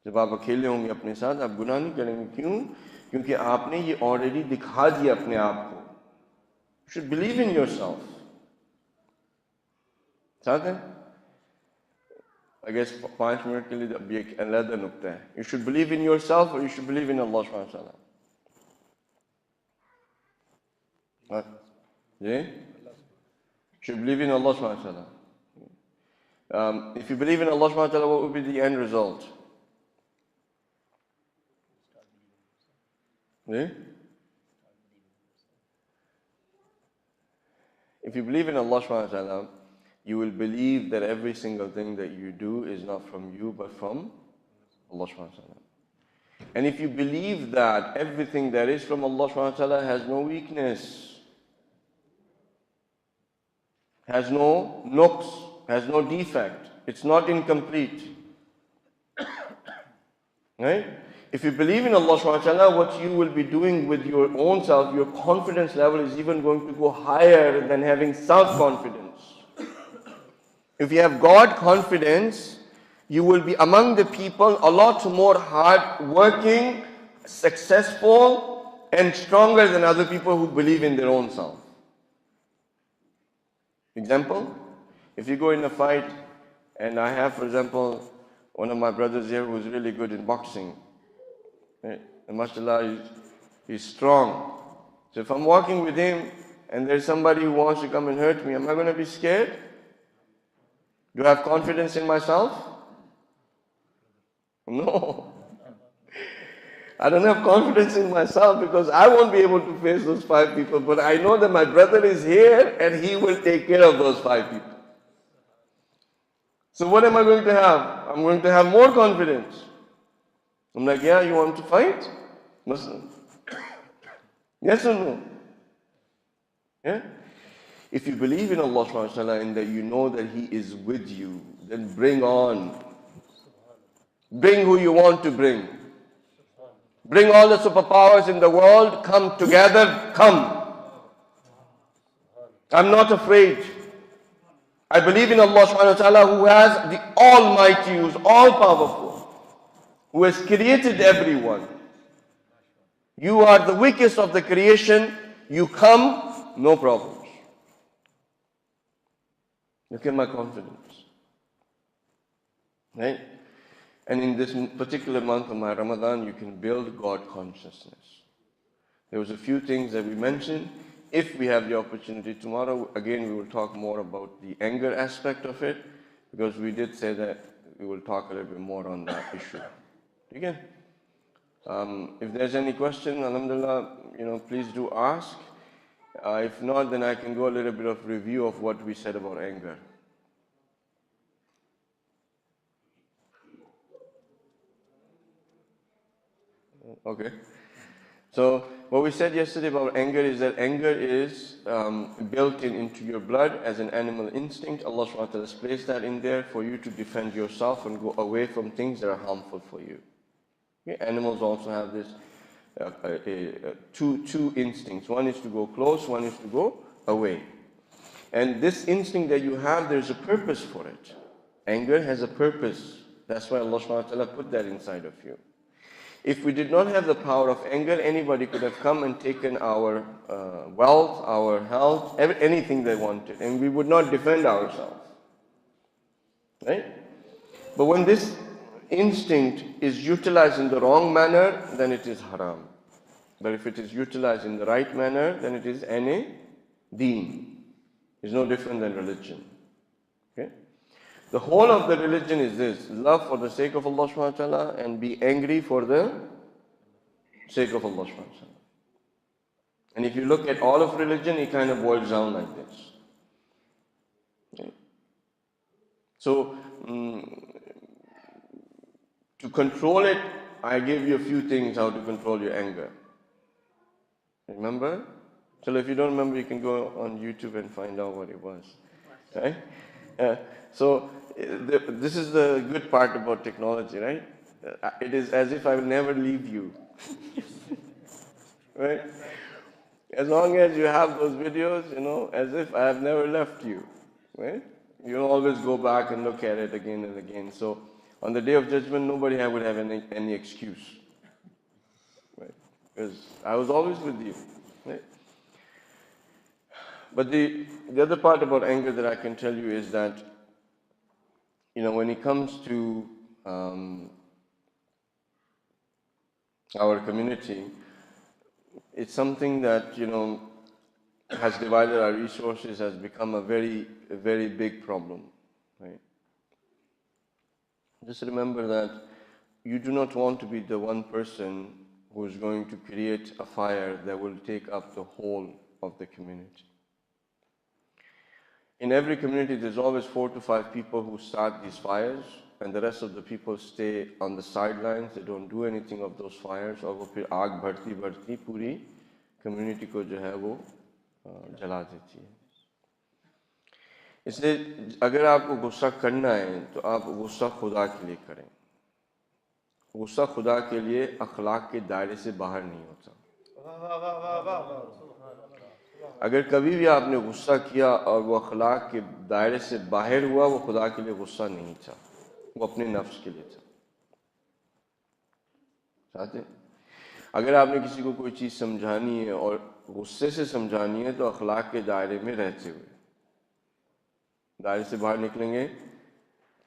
जब आप अकेले होंगे अपने साथ, आप गुनाह नहीं करेंगे. क्यों? क्योंकि आपने ये ऑलरेडी दिखा दिया अपने आप को. You should believe in yourself. साथ है? I guess 5 मिनट के लिए अभी एक अलग नुक्ता है. You should believe in yourself or you should believe in Allah subhanahu wa ta'ala. What? Yeah? You should believe in Allah subhanahu wa ta'ala. If you believe in Allah subhanahu wa ta'ala, what would be the end result? Yeah? If you believe in Allah subhanahu wa ta'ala, you will believe that every single thing that you do is not from you but from Allah subhanahu wa ta'ala. And if you believe that everything that is from Allah subhanahu wa ta'ala has no weakness, has no nuqs, has no defect, it's not incomplete. Right? If you believe in Allah subhanahu wa ta'ala, what you will be doing with your own self, your confidence level is even going to go higher than having self-confidence. If you have God confidence, you will be among the people a lot more hard-working, successful, and stronger than other people who believe in their own self. Example, if you go in a fight, and I have, for example, one of my brothers here who's really good in boxing. Right? And mashallah, he's strong. So if I'm walking with him, and there's somebody who wants to come and hurt me, am I going to be scared? Do I have confidence in myself? No. I don't have confidence in myself because I won't be able to face those 5 people. But I know that my brother is here and he will take care of those 5 people. So what am I going to have? I'm going to have more confidence. I'm like, yeah, you want to fight? Muslim. Yes or no? Yeah? If you believe in Allah subhanahu wa ta'ala and that you know that He is with you, then bring on. Bring who you want to bring. Bring all the superpowers in the world, come together, come. I'm not afraid. I believe in Allah subhanahu wa ta'ala who has the Almighty, who is all powerful, who has created everyone. You are the weakest of the creation, you come, no problems. Look at my confidence. Right? And in this particular month of my Ramadan, you can build God consciousness. There was a few things that we mentioned. If we have the opportunity tomorrow, again, we will talk more about the anger aspect of it, because we did say that we will talk a little bit more on that issue. Again, if there's any question, alhamdulillah, please do ask. If not, then I can go a little bit of review of what we said about anger. Okay. So what we said yesterday about anger is that anger is built into your blood as an animal instinct. Allah subhanahu wa ta'ala has placed that in there for you to defend yourself and go away from things that are harmful for you. Okay? Animals also have this two instincts. One is to go close, one is to go away. And this instinct that you have, there's a purpose for it. Anger has a purpose. That's why Allah subhanahu wa ta'ala put that inside of you. If we did not have the power of anger, anybody could have come and taken our wealth, our health, anything they wanted, and we would not defend ourselves. Right? But when this instinct is utilized in the wrong manner, then it is haram. But if it is utilized in the right manner, then it is any deen. It's no different than religion. Okay? The whole of the religion is this: love for the sake of Allah subhanahu wa ta'ala and be angry for the sake of Allah subhanahu wa ta'ala. And if you look at all of religion, it kind of boils down like this. Okay? So, to control it, I gave you a few things how to control your anger. Remember? So if you don't remember, you can go on YouTube and find out what it was. Right? So this is the good part about technology, right? It is as if I will never leave you. Right? As long as you have those videos, as if I have never left you. Right? You'll always go back and look at it again and again. So on the Day of Judgment, nobody would have any excuse. Right? Because I was always with you. Right? But the other part about anger that I can tell you is that, when it comes to our community, it's something that, has divided our resources, has become a very, very big problem. Right? Just remember that you do not want to be the one person who is going to create a fire that will take up the whole of the community. In every community, there's always 4 to 5 people who start these fires, and the rest of the people stay on the sidelines. They don't do anything of those fires, और वो फिर आग बढ़ती बढ़ती पूरी community को जो है वो जला देती है. इसलिए अगर आपको गुस्सा करना है, तो आप गुस्सा खुदा के लिए करें. गुस्सा खुदा के लिए अखलाक के दायरे से बाहर नहीं होता. अगर कभी भी आपने गुस्सा किया और वो अखलाक के दायरे से बाहर हुआ, वो खुदा के लिए गुस्सा नहीं था, वो अपने नफ्स के लिए था. चाहते? अगर आपने किसी को कोई चीज़ समझानी है और गुस्से से समझानी है, तो अखलाक के दायरे में रहते हुए. दायरे से बाहर निकलेंगे,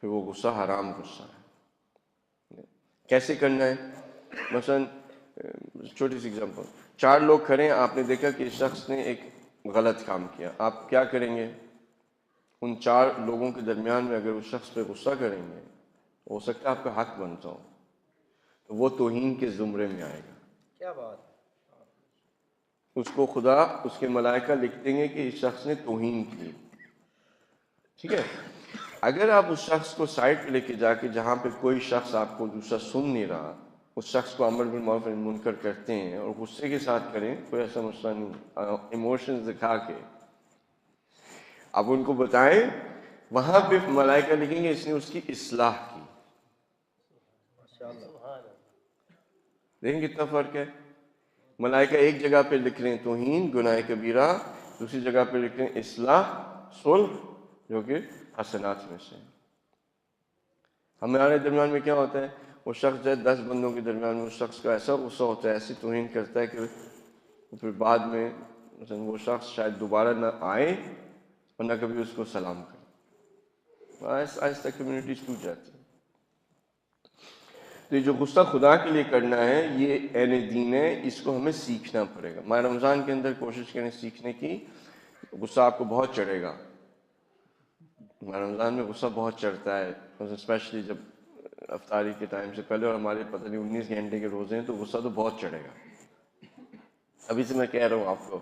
फिर वो गुस्सा हराम गुस्सा है. कैसे करना है? मसलन छोटी सी एग्जांपल, 4 लोग खड़े हैं, आपने देखा कि इस शख्स ने एक गलत काम किया. आप क्या करेंगे? उन 4 लोगों के दरमियान में अगर उस शख्स पे गुस्सा करेंगे, हो सकता है आपका हक बनता हो, तो वो तौहीन के ज़ुमरे में आएगा. क्या बात? उसको खुदा, उसके मलाइका लिख देंगे कि इस शख्स ने तौहीन की. ठीक है? अगर आप उस शख्स को साइड पे लेके जाके, जहाँ पे कोई शख्स आपको दूसरा सुन नहीं रहा, उस शख्स को अमर बिल मारूफ नही मुनकर करते हैं और गुस्से के साथ करें, कोई ऐसा मसला नहीं. इमोशंस दिखा के آپ ان کو بتائیں, وہاں پہ ملائکہ لکھیں گے اس نے اس کی اصلاح کی. دیکھیں کتنا فرق ہے. ملائکہ ایک جگہ پہ لکھ رہے ہیں توہین گناہ کبیرہ, دوسری جگہ پہ لکھ رہے ہیں اصلاح صلح جو کہ حسنات میں سے. ہمارے درمیان میں کیا ہوتا ہے, وہ شخص جو ہے 10 بندوں کے درمیان میں اس شخص کا ایسا غصہ ہوتا ہے, ایسی توہین کرتا ہے کہ پھر بعد میں مثلا وہ شخص شاید دوبارہ نہ آئے اور نہ کبھی اس کو سلام کرے. آہستہ آہستہ کمیونٹیز ٹوٹ جاتی ہے. تو یہ جو غصہ خدا کے لیے کرنا ہے یہ عین دین ہے, اس کو ہمیں سیکھنا پڑے گا. ماہ رمضان کے اندر کوشش کریں سیکھنے کی. غصہ آپ کو بہت چڑھے گا, ماہ رمضان میں غصہ بہت چڑھتا ہے, اسپیشلی جب افطاری کے ٹائم سے پہلے, اور ہمارے پتہ نہیں 19 گھنٹے کے روزے ہیں تو غصہ تو بہت چڑھے گا. ابھی سے میں کہہ رہا ہوں آپ کو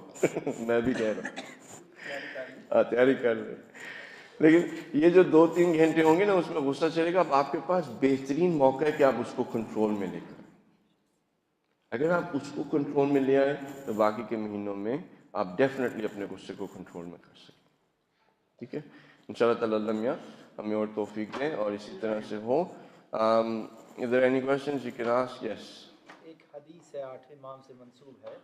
میں بھی کہہ رہا ہوں, تیاری کر لیں. لیکن یہ جو 2-3 گھنٹے ہوں گے نا اس میں غصہ چلے گا. اب آپ کے پاس بہترین موقع ہے کہ آپ اس کو کنٹرول میں لے کر, اگر آپ اس کو کنٹرول میں لے آئے تو باقی کے مہینوں میں آپ ڈیفینیٹلی اپنے غصے کو کنٹرول میں کر سکیں. ٹھیک ہے, انشاءاللہ تعالی اللہ میاں ہمیں اور توفیق دیں اور اسی طرح سے ہو. Is there any questions you can ask? Yes.
ایک حدیث ہے 8 امام سے منسوب ہے,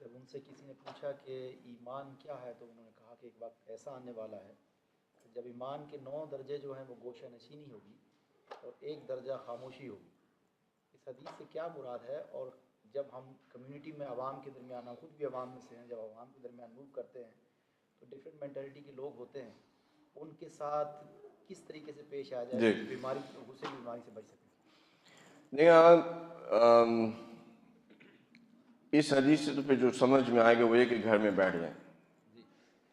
جب ان سے کسی نے پوچھا کہ ایمان کیا ہے تو انہوں نے کہا کہ ایک وقت ایسا آنے والا ہے جب ایمان کے 9 درجے جو ہیں وہ گوشہ نشینی ہوگی اور 1 درجہ خاموشی ہوگی. اس حدیث سے کیا مراد ہے؟ اور جب ہم کمیونٹی میں عوام کے درمیان, ہم خود بھی عوام میں سے ہیں, جب عوام کے درمیان موو کرتے ہیں تو ڈفرینٹ مینٹلٹی کے لوگ ہوتے ہیں, ان کے ساتھ کس طریقے سے پیش آ جائے کہ بیماری, غصے کی بیماری سے بچ سکیں؟
نہیں, اس حدیث سے تو پھر جو سمجھ میں آئے گا وہ یہ کہ گھر میں بیٹھ جائیں,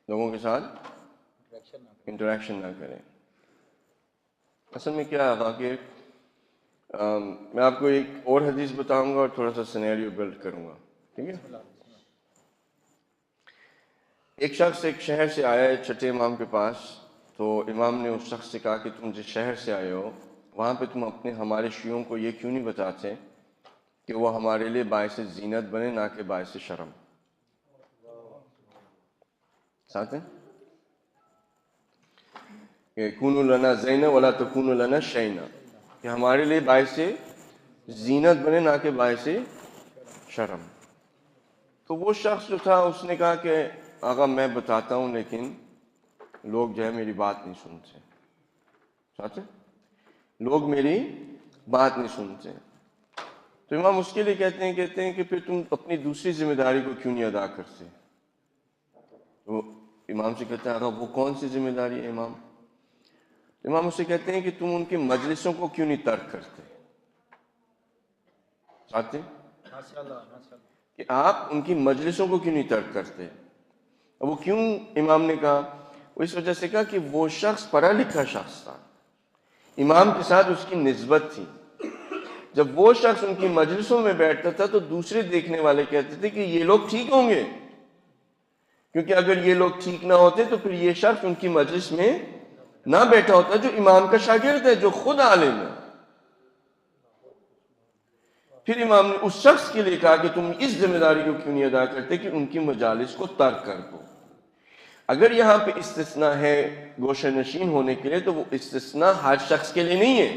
لوگوں کے ساتھ انٹریکشن نہ کریں. اصل میں کیا ہے کہ میں آپ کو ایک اور حدیث بتاؤں گا اور تھوڑا سا سینیریو بلڈ کروں گا. ٹھیک ہے, ایک شخص ایک شہر سے آیا ہے 6 امام کے پاس. تو امام نے اس شخص سے کہا کہ تم جس شہر سے آئے ہو وہاں پہ تم اپنے ہمارے شیعوں کو یہ کیوں نہیں بتاتے کہ وہ ہمارے لیے باعث زینت بنے نہ کہ باعث شرم. ساتھ ہیں کہ کونوا لنا زینا ولا تکونوا لنا شینا, کہ ہمارے لیے باعث زینت بنے نہ کہ باعث شرم. تو وہ شخص جو تھا اس نے کہا کہ آقا میں بتاتا ہوں لیکن لوگ جو ہے میری بات نہیں سنتے. ساتھ ہیں, لوگ میری بات نہیں سنتے. تو امام اس کے لیے کہتے ہیں کہ پھر تم اپنی دوسری ذمہ داری کو کیوں نہیں ادا کرتے. تو امام سے کہتے ہیں آقا وہ کون سی ذمہ داری ہے امام؟ امام اس سے کہتے ہیں کہ تم ان کی مجلسوں کو کیوں نہیں ترک کرتے. ساتھ ہیں کہ آپ ان کی مجلسوں کو کیوں نہیں ترک کرتے. وہ کیوں امام نے کہا؟ وہ اس وجہ سے کہا کہ وہ شخص پڑھا لکھا شخص تھا, امام کے ساتھ اس کی نسبت تھی. جب وہ شخص ان کی مجلسوں میں بیٹھتا تھا تو دوسرے دیکھنے والے کہتے تھے کہ یہ لوگ ٹھیک ہوں گے, کیونکہ اگر یہ لوگ ٹھیک نہ ہوتے تو پھر یہ شخص ان کی مجلس میں نہ بیٹھا ہوتا جو امام کا شاگرد ہے, جو خود عالم ہے. پھر امام نے اس شخص کے لیے کہا کہ تم اس ذمہ داری کو کیوں نہیں ادا کرتے کہ ان کی مجالس کو ترک کر دو. اگر یہاں پہ استثناء ہے گوشہ نشین ہونے کے لیے تو وہ استثناء ہر شخص کے لیے نہیں ہے,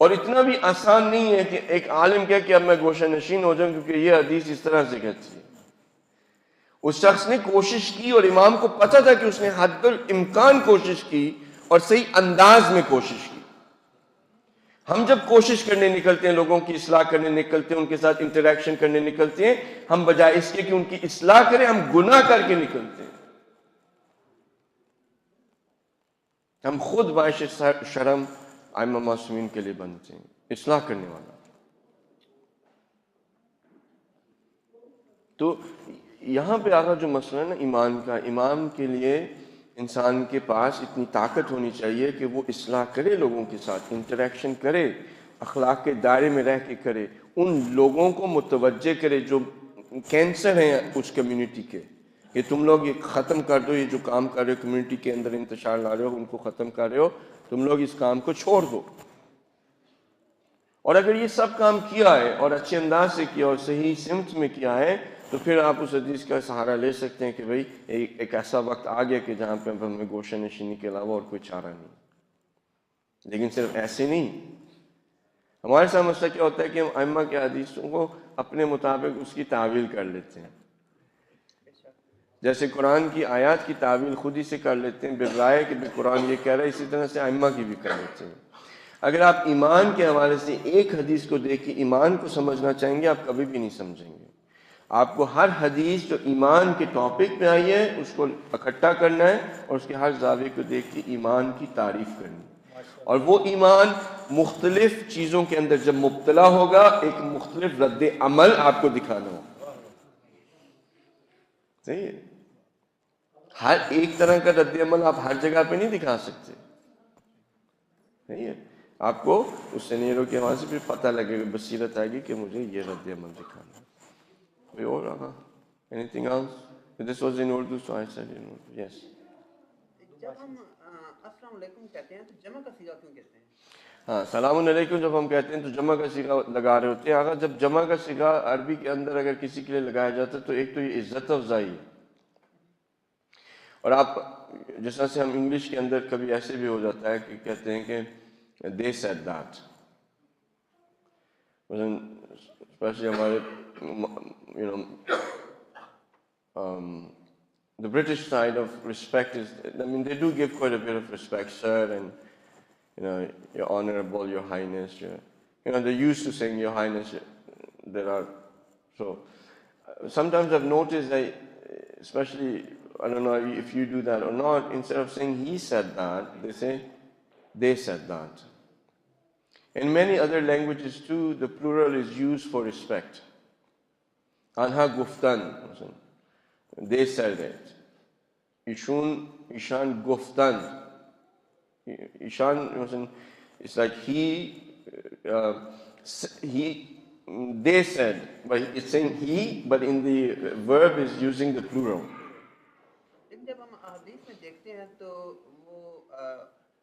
اور اتنا بھی آسان نہیں ہے کہ ایک عالم کہے کہ اب میں گوشہ نشین ہو جاؤں کیونکہ یہ حدیث اس طرح سے کہتی ہے. اس شخص نے کوشش کی اور امام کو پتہ تھا کہ اس نے حد الامکان کوشش کی اور صحیح انداز میں کوشش کی. ہم جب کوشش کرنے نکلتے ہیں, لوگوں کی اصلاح کرنے نکلتے ہیں, ان کے ساتھ انٹریکشن کرنے نکلتے ہیں, ہم بجائے اس کے کہ ان کی اصلاح کریں ہم گناہ کر کے نکلتے ہیں. ہم خود باعث شرم ائمہ معصومین کے لیے بنتے ہیں, اصلاح کرنے والا. تو یہاں پہ آگا جو مسئلہ ہے نا ایمان کا, امام کے لیے انسان کے پاس اتنی طاقت ہونی چاہیے کہ وہ اصلاح کرے, لوگوں کے ساتھ انٹریکشن کرے, اخلاق کے دائرے میں رہ کے کرے, ان لوگوں کو متوجہ کرے جو کینسر ہیں اس کمیونٹی کے, کہ تم لوگ یہ ختم کر دو, یہ جو کام کر رہے ہو کمیونٹی کے اندر انتشار لا رہے ہو, ان کو ختم کر رہے ہو, تم لوگ اس کام کو چھوڑ دو. اور اگر یہ سب کام کیا ہے اور اچھے انداز سے کیا اور صحیح سمت میں کیا ہے تو پھر آپ اس حدیث کا سہارا لے سکتے ہیں کہ بھئی ایک ایسا وقت آ گیا کہ جہاں پہ اب ہمیں گوشہ نشینی کے علاوہ اور کوئی چارہ نہیں. لیکن صرف ایسے نہیں، ہمارے ساتھ مسئلہ کیا ہوتا ہے کہ ہم ائمہ کے حدیثوں کو اپنے مطابق اس کی تعویل کر لیتے ہیں. جیسے قرآن کی آیات کی تعویل خود ہی سے کر لیتے ہیں بالرائے کہ قرآن یہ کہہ رہا ہے، اسی طرح سے ائمہ کی بھی کر لیتے ہیں. اگر آپ ایمان کے حوالے سے ایک حدیث کو دیکھ کے ایمان کو سمجھنا چاہیں گے، آپ کبھی بھی نہیں سمجھیں گے. آپ کو ہر حدیث جو ایمان کے ٹاپک پہ آئی ہے اس کو اکٹھا کرنا ہے اور اس کے ہر زاویے کو دیکھ کے ایمان کی تعریف کرنی ہے. اور وہ ایمان مختلف چیزوں کے اندر جب مبتلا ہوگا ایک مختلف رد عمل آپ کو دکھانا ہوگا. صحیح ہے؟ ہر ایک طرح کا رد عمل آپ ہر جگہ پہ نہیں دکھا سکتے. صحیح ہے؟ آپ کو اس سینیرو کے حوالے سے پھر پتہ لگے گا، بصیرت آئے گی کہ مجھے یہ رد عمل دکھانا ہے. کوئی اور رہا؟ Anything else? This was in Urdu, so I said in Urdu. Yes.
جب ہم السلام علیکم کہتے ہیں تو جمع کا صیغہ کیوں کہتے ہیں؟
ہاں، سلام علیکم جب ہم کہتے ہیں تو جمع کا صیغہ لگا رہے ہوتے ہیں. اگر جب جمع کا صیغہ عربی کے اندر اگر کسی کے لیے لگایا جاتا ہے تو ایک تو یہ عزت افزائی ہے. اور آپ جس طرح سے ہم انگلش کے اندر کبھی ایسے بھی ہو جاتا ہے کہ کہتے ہیں کہ they said that. Especially ہمارے the British side of respect is, I mean, they do give quite a bit of respect, sir, and your honorable, your highness, they're used to saying your highness. There are, so sometimes I've noticed that, especially, I don't know if you do that or not, instead of saying he said that, they say they said that. In many other languages too, the plural is used for respect. Anha guftan, they said it. Ishan guftan. Ishan, it's like they said, but it's saying he, but in the verb is using the plural.
جب ہم حدیث میں دیکھتے ہیں تو وہ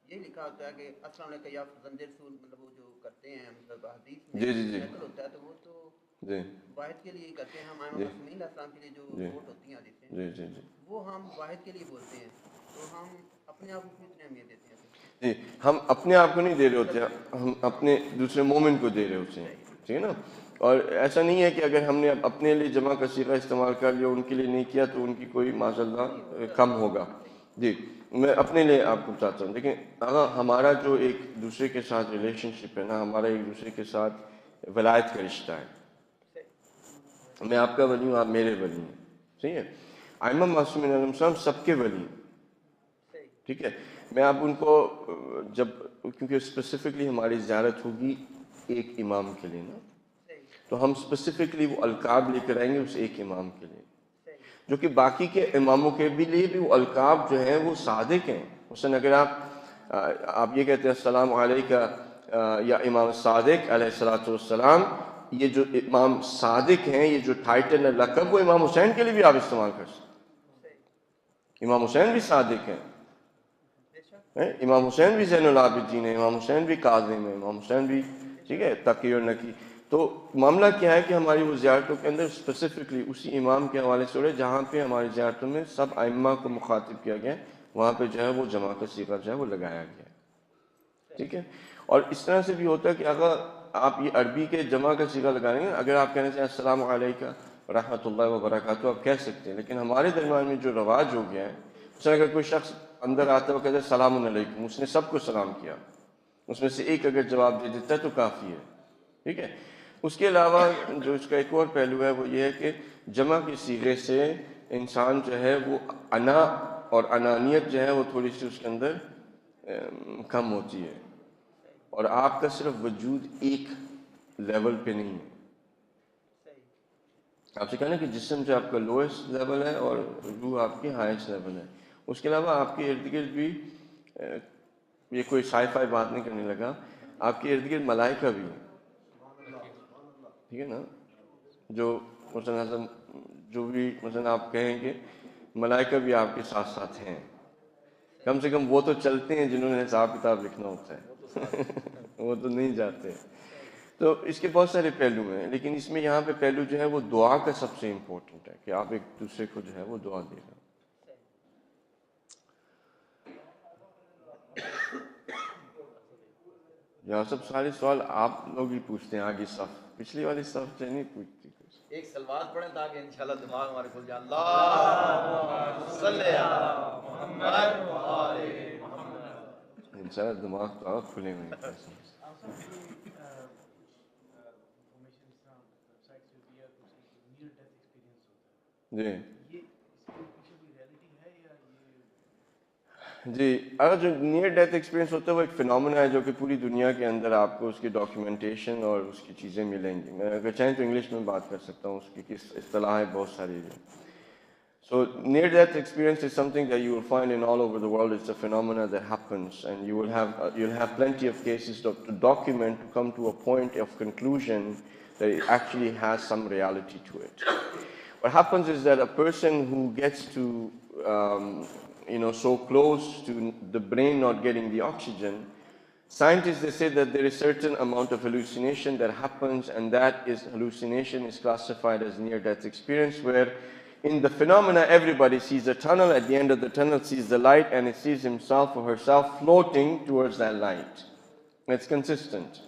یہ لکھا ہوتا ہے کہ السلام علیکم یا فرزند رسول، مطلب وہ جو کرتے ہیں مطلب حدیث میں ذکر ہوتا ہے تو وہ تو واحد کے لیے کرتے ہیں. ہم ائمہ معصومین علیہ السلام کے لیے جو کوٹ ہوتی ہیں حدیثیں وہ ہم واحد کے لیے بولتے ہیں، تو ہم اپنے آپ کو کتنی اہمیت دیتے ہیں؟
جی، ہم اپنے آپ کو نہیں دے رہے ہوتے، ہم اپنے دوسرے مومن کو دے رہے ہوتے ہیں. ٹھیک ہے نا؟ اور ایسا نہیں ہے کہ اگر ہم نے اپنے لیے جمع کا صیغہ استعمال کر لیا ان کے لیے نہیں کیا تو ان کی کوئی معاذ اللہ کم ہوگا. جی، میں اپنے لیے آپ کو بتاتا ہوں. لیکن اگر ہمارا جو ایک دوسرے کے ساتھ ریلیشن شپ ہے نا، ہمارا ایک دوسرے کے ساتھ ولایت کا رشتہ ہے. میں آپ کا ولی ہوں، آپ میرے ولی ہیں. صحیح ہے؟ ائمہ معصومین علیہ السلام سب کے ولی ہیں. ٹھیک ہے؟ میں آپ ان کو جب، کیونکہ اسپیسیفکلی ہماری زیارت ہوگی ایک امام کے لیے نا، تو ہم اسپیسیفکلی وہ القاب لے کر آئیں گے اس ایک امام کے لیے، جو کہ باقی کے اماموں کے بھی لیے بھی وہ القاب جو ہیں وہ صادق ہیں. مثلا اگر آپ یہ کہتے ہیں السلام علیکہ یا امام صادق علیہ الصلوۃ والسلام، یہ جو امام صادق ہیں، یہ جو ٹائٹل ہے، لقب، وہ امام حسین کے لیے بھی آپ استعمال کر سکتے. امام حسین بھی صادق ہیں، امام حسین بھی زین العابدین ہیں، امام حسین بھی کاظم ہیں، امام حسین بھی ٹھیک ہے تقی اور نقی. تو معاملہ کیا ہے کہ ہماری وہ زیارتوں کے اندر اسپیسیفکلی اسی امام کے حوالے سے ہو رہے جہاں پہ ہماری زیارتوں میں سب ائمہ کو مخاطب کیا گیا، وہاں پہ جو ہے وہ جمع کا صیغہ جو ہے وہ لگایا گیا. ٹھیک ہے؟ اور اس طرح سے بھی ہوتا ہے کہ اگر آپ یہ عربی کے جمع کا صیغہ لگائیں گے، اگر آپ کہنے سے السلام علیکم ورحمۃ اللہ وبرکاتہ آپ کہہ سکتے ہیں، لیکن ہمارے درمیان میں جو رواج ہو گیا ہے، اس میں اگر کوئی شخص اندر آتا ہے وہ کہتا ہے السلام علیکم، اس نے سب کو سلام کیا، اس میں سے ایک اگر جواب دے دیتا ہے تو کافی ہے. ٹھیک ہے؟ اس کے علاوہ جو اس کا ایک اور پہلو ہے وہ یہ ہے کہ جمع کے صیغے سے انسان جو ہے وہ انا اور انانیت جو ہے وہ تھوڑی سی اس کے اندر کم ہوتی ہے، اور آپ کا صرف وجود ایک لیول پہ نہیں ہے. آپ سے کہنا کہ جسم جو آپ کا لوئسٹ لیول ہے اور روح آپ کی ہائیسٹ لیول ہے. اس کے علاوہ آپ کے ارد گرد بھی، یہ کوئی سائی فائی بات نہیں کرنے لگا، آپ کے ارد گرد ملائکہ بھی ہیں. ٹھیک ہے نا؟ جو مثلا جو بھی مثلا آپ کہیں گے ملائکہ بھی آپ کے ساتھ ساتھ ہیں. کم سے کم وہ تو چلتے ہیں جنہوں نے حساب کتاب لکھنا ہوتا ہے وہ تو نہیں جاتے. तो इसके बहुत सारे पहलू हैं, लेकिन इसमें यहाँ पे पहलू जो है वो दुआ का सबसे इम्पोर्टेंट है कि आप एक दूसरे को जो है वो दुआ दे रहे हैं। यहाँ सब सारे सवाल आप लोग ही पूछते हैं, आगे सफ पिछली वाली सफ से नहीं पूछती कुछ।
एक सलवात पढ़ें ताकि इंशाल्लाह दिमाग हमारे खुल जाए। अल्लाह सल्ले अला मुहम्मद व आले मुहम्मद।
इंशाल्लाह दिमाग तो आप खुले हुए हैं। जी जी, अगर जो नियर डेथ एक्सपीरियंस होता है वो एक फिनोमेना है जो कि पूरी दुनिया के अंदर आपको उसकी डॉक्यूमेंटेशन और उसकी चीज़ें मिलेंगी। मैं अगर चाहें तो इंग्लिश में बात कर सकता हूँ, उसकी किस इस्तिलाह है बहुत सारी है। So near death experience is something that you will find in all over the world. It's a phenomena that happens, and you will have you'll have plenty of cases to document to come to a point of conclusion that it actually has some reality to it. What happens is that a person who gets to so close to the brain not getting the oxygen, scientists, they say that there is certain amount of hallucination that happens, and that is hallucination is classified as near-death experience, where in the phenomena everybody sees a tunnel, at the end of the tunnel sees the light, and it sees himself or herself floating towards that light. It's consistent.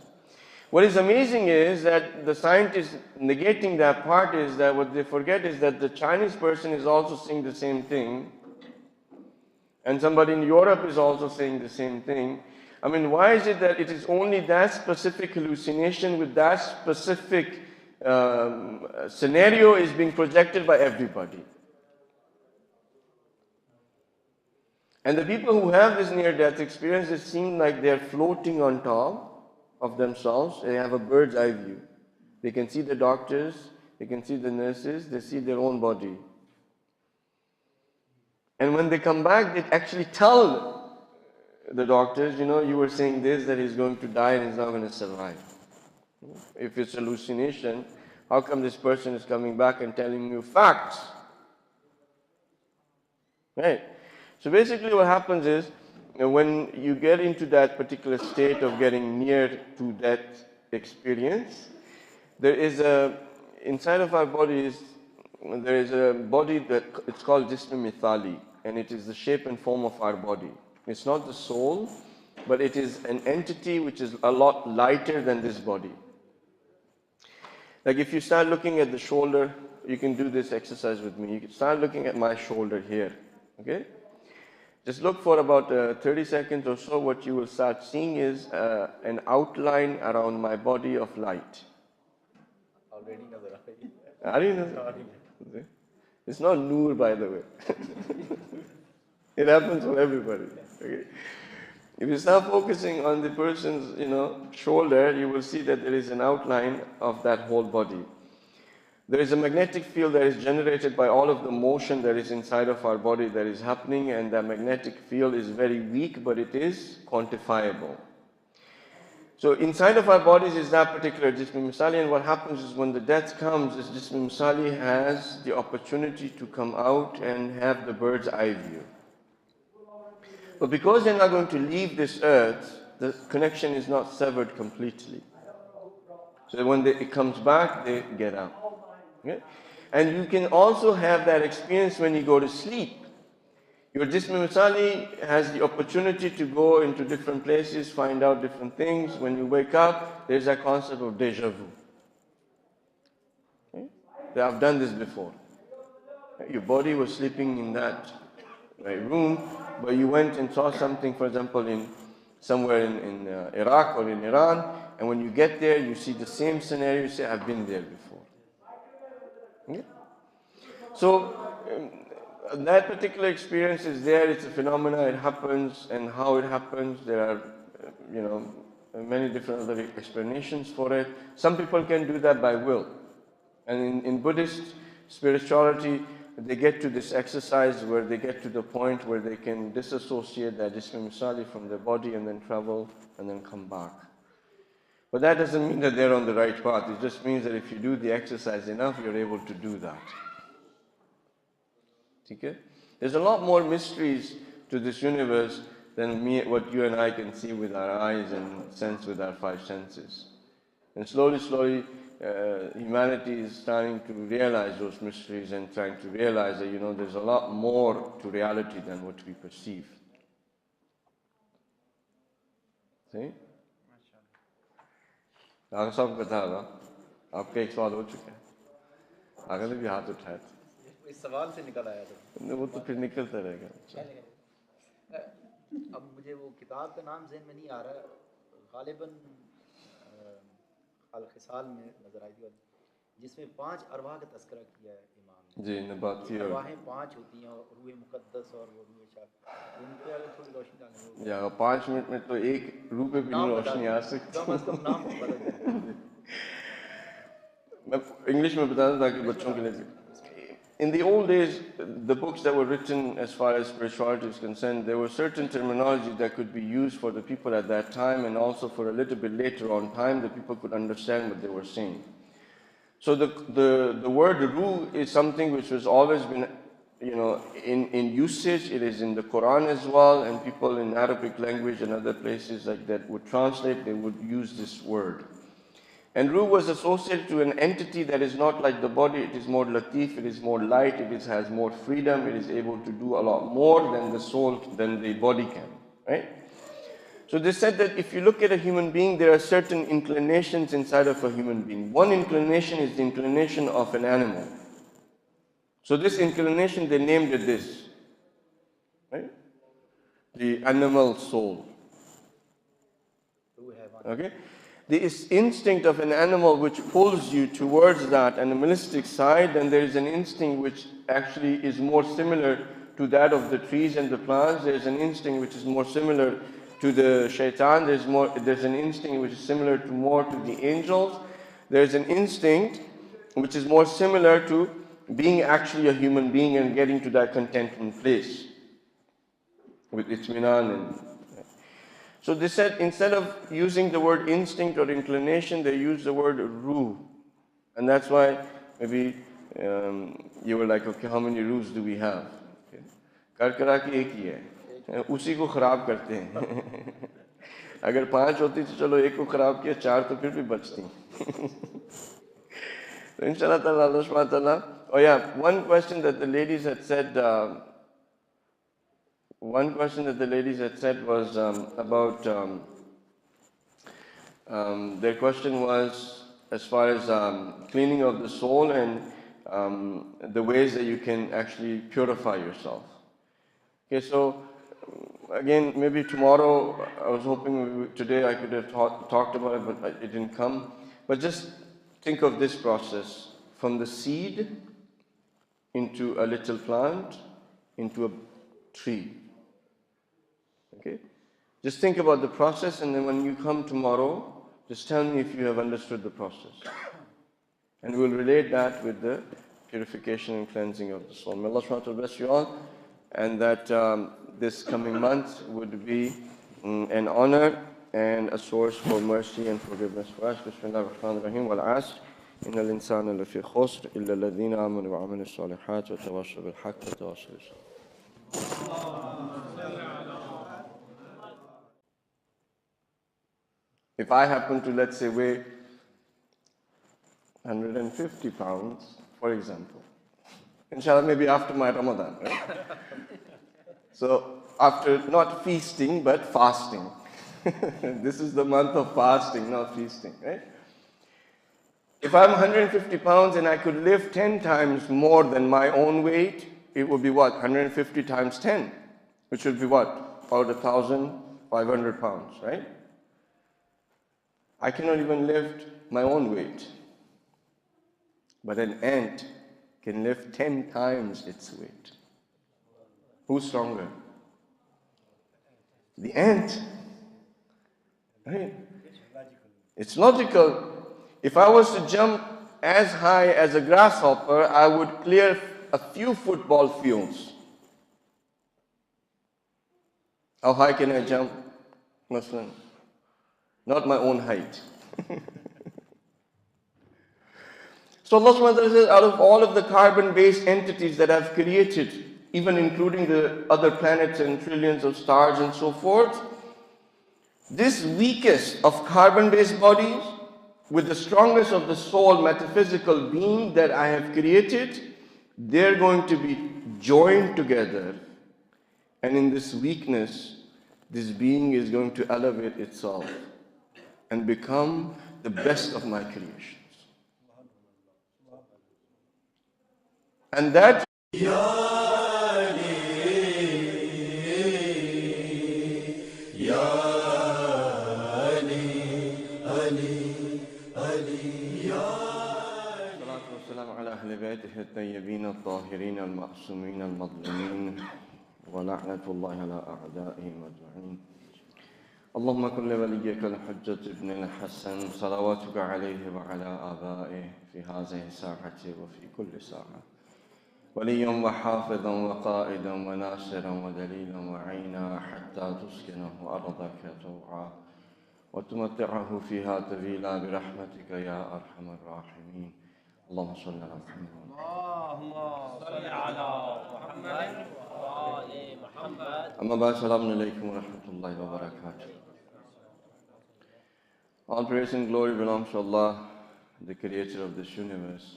What is amazing is that the scientists negating that part is that what they forget is that the Chinese person is also seeing the same thing, and somebody in Europe is also saying the same thing. I mean, why is it that it is only that specific hallucination with that specific scenario is being projected by everybody? And the people who have this near-death experience, it seems like they're floating on top of themselves. They have a bird's eye view. They can see the doctors, they can see the nurses, they see their own body. And when they come back, they actually tell the doctors, you were saying this, that he's going to die and he's not going to survive. If it's hallucination, how come this person is coming back and telling you facts? Right? So basically what happens is, when you get into that particular state of getting near to death experience, there is inside of our bodies, there is a body that it's called Jism-e-Mithali, and it is the shape and form of our body. It's not the soul, but it is an entity which is a lot lighter than this body. Like if you start looking at the shoulder, you can do this exercise with me. You can start looking at my shoulder here, okay? Just look for about 30 seconds or so. What you will start seeing is an outline around my body of light. It's not Noor, by the way. It happens for everybody. Okay? If you start focusing on the person's, shoulder, you will see that there is an outline of that whole body. There is a magnetic field that is generated by all of the motion that is inside of our body that is happening, and that magnetic field is very weak, but it is quantifiable. So inside of our bodies is that particular Jism-e-Mithali, and what happens is when the death comes, this Jism-e-Mithali has the opportunity to come out and have the bird's eye view. But because they're not going to leave this earth, the connection is not severed completely. So when it comes back, they get out. Okay? And you can also have that experience when you go to sleep. Your Jism-e-Mithali has the opportunity to go into different places, find out different things. When you wake up, there's that concept of deja vu. Okay? I've done this before. Your body was sleeping in that room, but you went and saw something, for example, somewhere in Iraq or in Iran, and when you get there, you see the same scenario, you say, I've been there before. Okay? So, that particular experience is there, it's a phenomena, it happens, and how it happens, there are, many different other explanations for it. Some people can do that by will. And in Buddhist spirituality, they get to this exercise where they get to the point where they can disassociate that Jism-e-Mithali from their body and then travel and then come back. But that doesn't mean that they're on the right path. It just means that if you do the exercise enough, you're able to do that. Okay? There's a lot more mysteries to this universe than what you and I can see with our eyes and sense with our five senses. And slowly, humanity is starting to realize those mysteries and trying to realize that, there's a lot more to reality than what we perceive. See? आगे सब बता रहा आपका एक सवाल हो चुका है आगे भी हाथ उठाया था
इस सवाल से निकल आया था
वो तो फिर निकलता रहेगा
अब मुझे वो किताब का नाम ज़हन में नहीं आ रहा गालिबन अल-खिसाल में नज़र आई थी जिसमें 5 अरवाह का तज़किरा किया है इमाम ने
जी नबाती
अरवाहें 5 होती हैं और रूह मुक़द्दस और वो रूह शाक इन पे अगर थोड़ी रोशनी डालेंगे
या 5 मिनट में तो एक रूह पे भी रोशनी आ सकती है
नाम बदल जाए
मैं इंग्लिश में बता दूं ताकि बच्चों के लिए In the old days, the books that were written as far as spirituality is concerned, there were certain terminology that could be used for the people at that time and also for a little bit later on time, the people could understand what they were saying. So the word ruh is something which has always been, in usage. It is in the Quran as well, and people in Arabic language and other places like that would translate, they would use this word. And ruh was associated to an entity that is not like the body, it is more latif, it is more light, has more freedom, it is able to do a lot more than the soul, than the body can, right? So they said that if you look at a human being, there are certain inclinations inside of a human being. One inclination is the inclination of an animal. So this inclination, they named it this, right? The animal soul. Okay? The instinct of an animal which pulls you towards that animalistic side, and there is an instinct which actually is more similar to that of the trees and the plants. There's an instinct which is more similar to the shaitan. There's an instinct which is similar more to the angels. There's an instinct which is more similar to being actually a human being and getting to that contentment place with itminan and. So they said instead of using the word instinct or inclination, they use the word ruh. And that's why maybe you were like, okay, how many ruhs do we have? Karkara ki ek hi hai. Usi ko kharab karte hain. Agar 5 hoti to chalo ek ko kharab kiya, 4 to phir bhi bachti. So inshallah ta'ala, Allah subhanahu wa ta'ala. Oh yeah, one question that the ladies had said was about, their question was as far as cleaning of the soul and the ways that you can actually purify yourself. Okay, so again, maybe tomorrow, I was hoping today I could have talked about it, but it didn't come. But just think of this process, from the seed into a little plant, into a tree. Okay? Just think about the process, and then when you come tomorrow, just tell me if you have understood the process. And we'll relate that with the purification and cleansing of the soul. May Allah subhanahu wa ta'ala bless you all, and that this coming month would be an honor and a source for mercy and forgiveness for us. Bismillah ar-Rahman ar-Rahim. Wal-'asr. Inna al-insana lafi khusr illa alladhina amanu wa 'amilu s-salihat wa tawassaw bil-haqq wa tawassaw bis-sabr. If I happen to, let's say, weigh 150 pounds, for example, inshallah, maybe after my Ramadan, right? So, after not feasting, but fasting. This is the month of fasting, not feasting, right? If I'm 150 pounds and I could lift 10 times more than my own weight, it would be what? 150 times 10, which would be what? About 1,500 pounds, right? I cannot even lift my own weight. But an ant can lift 10 times its weight. Who's stronger? The ant. Right? It's logical. If I was to jump as high as a grasshopper, I would clear a few football fields. How high can I jump, Muslim? Not my own height. So Allah subhanahu wa ta'ala says, out of all of the carbon-based entities that I've created, even including the other planets and trillions of stars and so forth, this weakest of carbon-based bodies with the strongest of the soul metaphysical being that I have created, they're going to be joined together. And in this weakness, this being is going to elevate itself and become the best of my creations. And that على أهل بيته الطيبين الطاهرين المعصومين المظلومين ولعنة الله على أعدائهم أجمعين. اللهم كن لوليك الحجة ابن الحسن صلواتك عليه وعلى آبائه في هذه الساعة وفي كل ساعة وليا وحافظا وقائدا وناصرا ودليلا وعينا حتى تسكنه أرضك طوعا وتمتعه فيها طويلا برحمتك يا أرحم الراحمين. اللهم صل على محمد.
اللهم صل على محمد وآل محمد.
أما بعد السلام عليكم ورحمة الله وبركاته. All praise and glory belongs to Allah, the creator of this universe,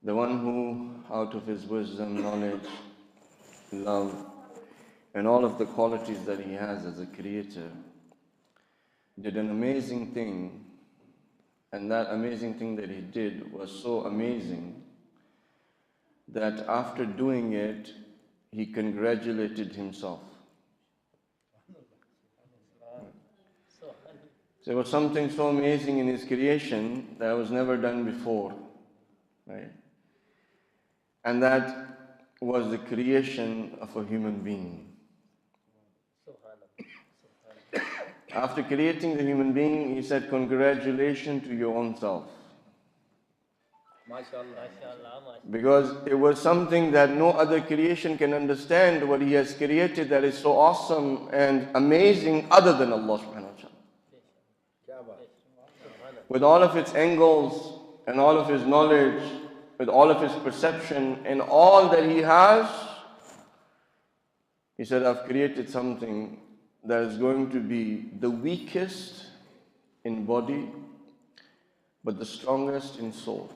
the one who, out of his wisdom, knowledge, love, and all of the qualities that he has as a creator, did an amazing thing. And that amazing thing that he did was so amazing that after doing it, he congratulated himself. So there was something so amazing in his creation that was never done before, right? And that was the creation of a human being. After creating the human being, he said, congratulations to your own self. Because it was something that no other creation can understand what he has created that is so awesome and amazing other than Allah subhanahu wa ta'ala. With all of its angles and all of his knowledge, with all of his perception and all that he has, he said, I've created something that is going to be the weakest in body, but the strongest in soul.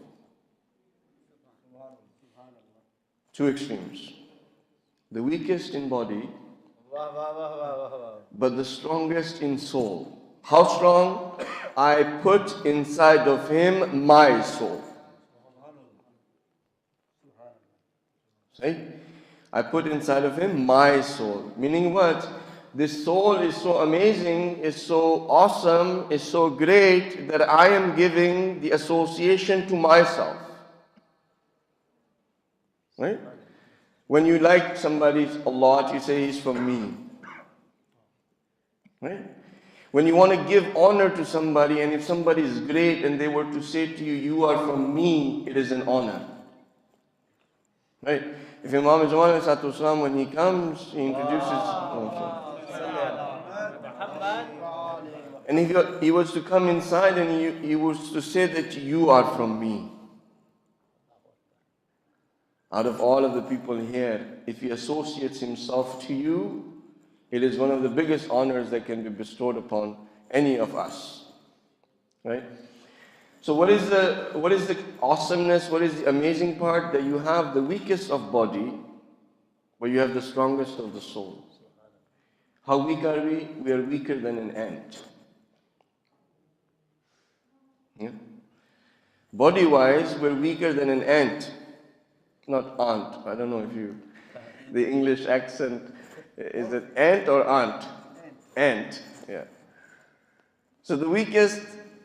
Two extremes. The weakest in body, but the strongest in soul. How strong? I put inside of him my soul. See? I put inside of him my soul. Meaning what? This soul is so amazing, is so awesome, is so great that I am giving the association to myself. Right? When you like somebody a lot, you say he's from me. Right? When you want to give honor to somebody, and if somebody is great and they were to say to you, you are from me, it is an honor. Right? If Imam Zawal, when he comes, he introduces... And if he was to come inside and he was to say that you are from me. Out of all of the people here, if he associates himself to you, it is one of the biggest honors that can be bestowed upon any of us. Right? So what is the awesomeness, what is the amazing part? That you have the weakest of body, but you have the strongest of the soul. How weak are we? We are weaker than an ant. Yeah? Body-wise, we're weaker than an ant. Not aunt. I don't know if you... The English accent, is it ant or aunt? Ant. Yeah. So the weakest,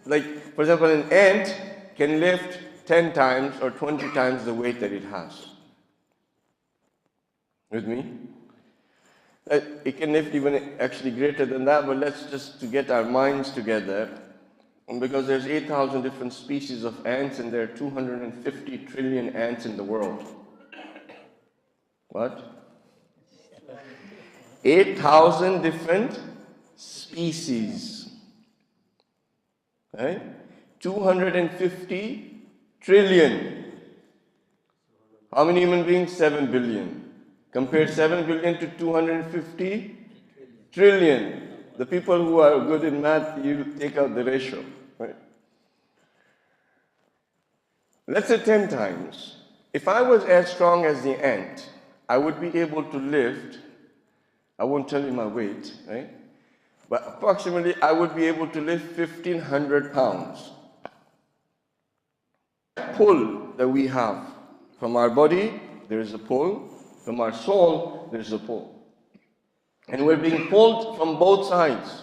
like, for example, an ant can lift 10 times or 20 times the weight that it has. With me? It can lift even actually greater than that, but let's just to get our minds together. Because there's 8,000 different species of ants and there are 250 trillion ants in the world. What? 8,000 different species. Right? 250 trillion. How many human beings? 7 billion. Compare 7 billion to 250 trillion. The people who are good in math, you take out the ratio. Right? let's say 10 times. If I was as strong as the ant, I would be able to lift, I won't tell you my weight, right? But approximately I would be able to lift 1,500 pounds. Pull that we have from our body, there is a pull. From our soul, there is a pull. And we're being pulled from both sides.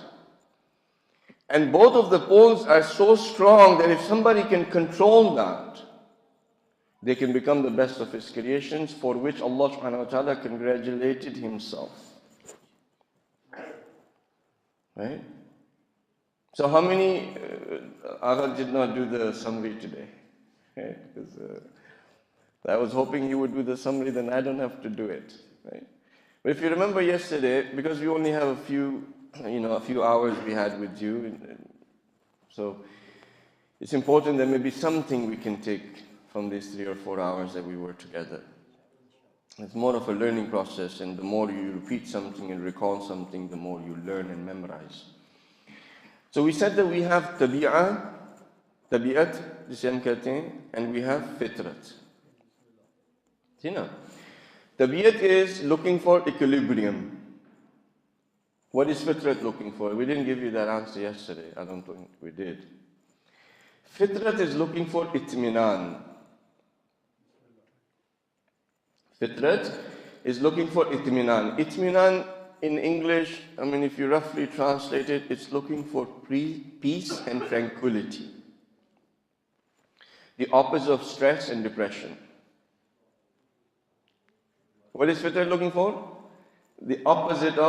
And both of the pulls are so strong that if somebody can control that, they can become the best of His creations, for which Allah subhanahu wa ta'ala congratulated Himself. Right? So how many, Agha did not do the summary today? Right? Because I was hoping you would do the summary, then I don't have to do it. Right? But if you remember yesterday, because we only have a few hours we had with you, so it's important that maybe something we can take from these 3 or 4 hours that we were together. It's more of a learning process, and the more you repeat something and recall something, the more you learn and memorize. So we said that we have tabi'at, जिसे हम कहते हैं, and we have fitrat. See now, tabi'at is looking for equilibrium. What is fitrat looking for? We didn't give you that answer yesterday. I don't think we did. Fitrat is looking for itminan. Fitrat is looking for itminan. Itminan in English, if you roughly translate it, it's looking for peace and tranquility. The opposite of stress and depression. What is fitrat looking for? The opposite of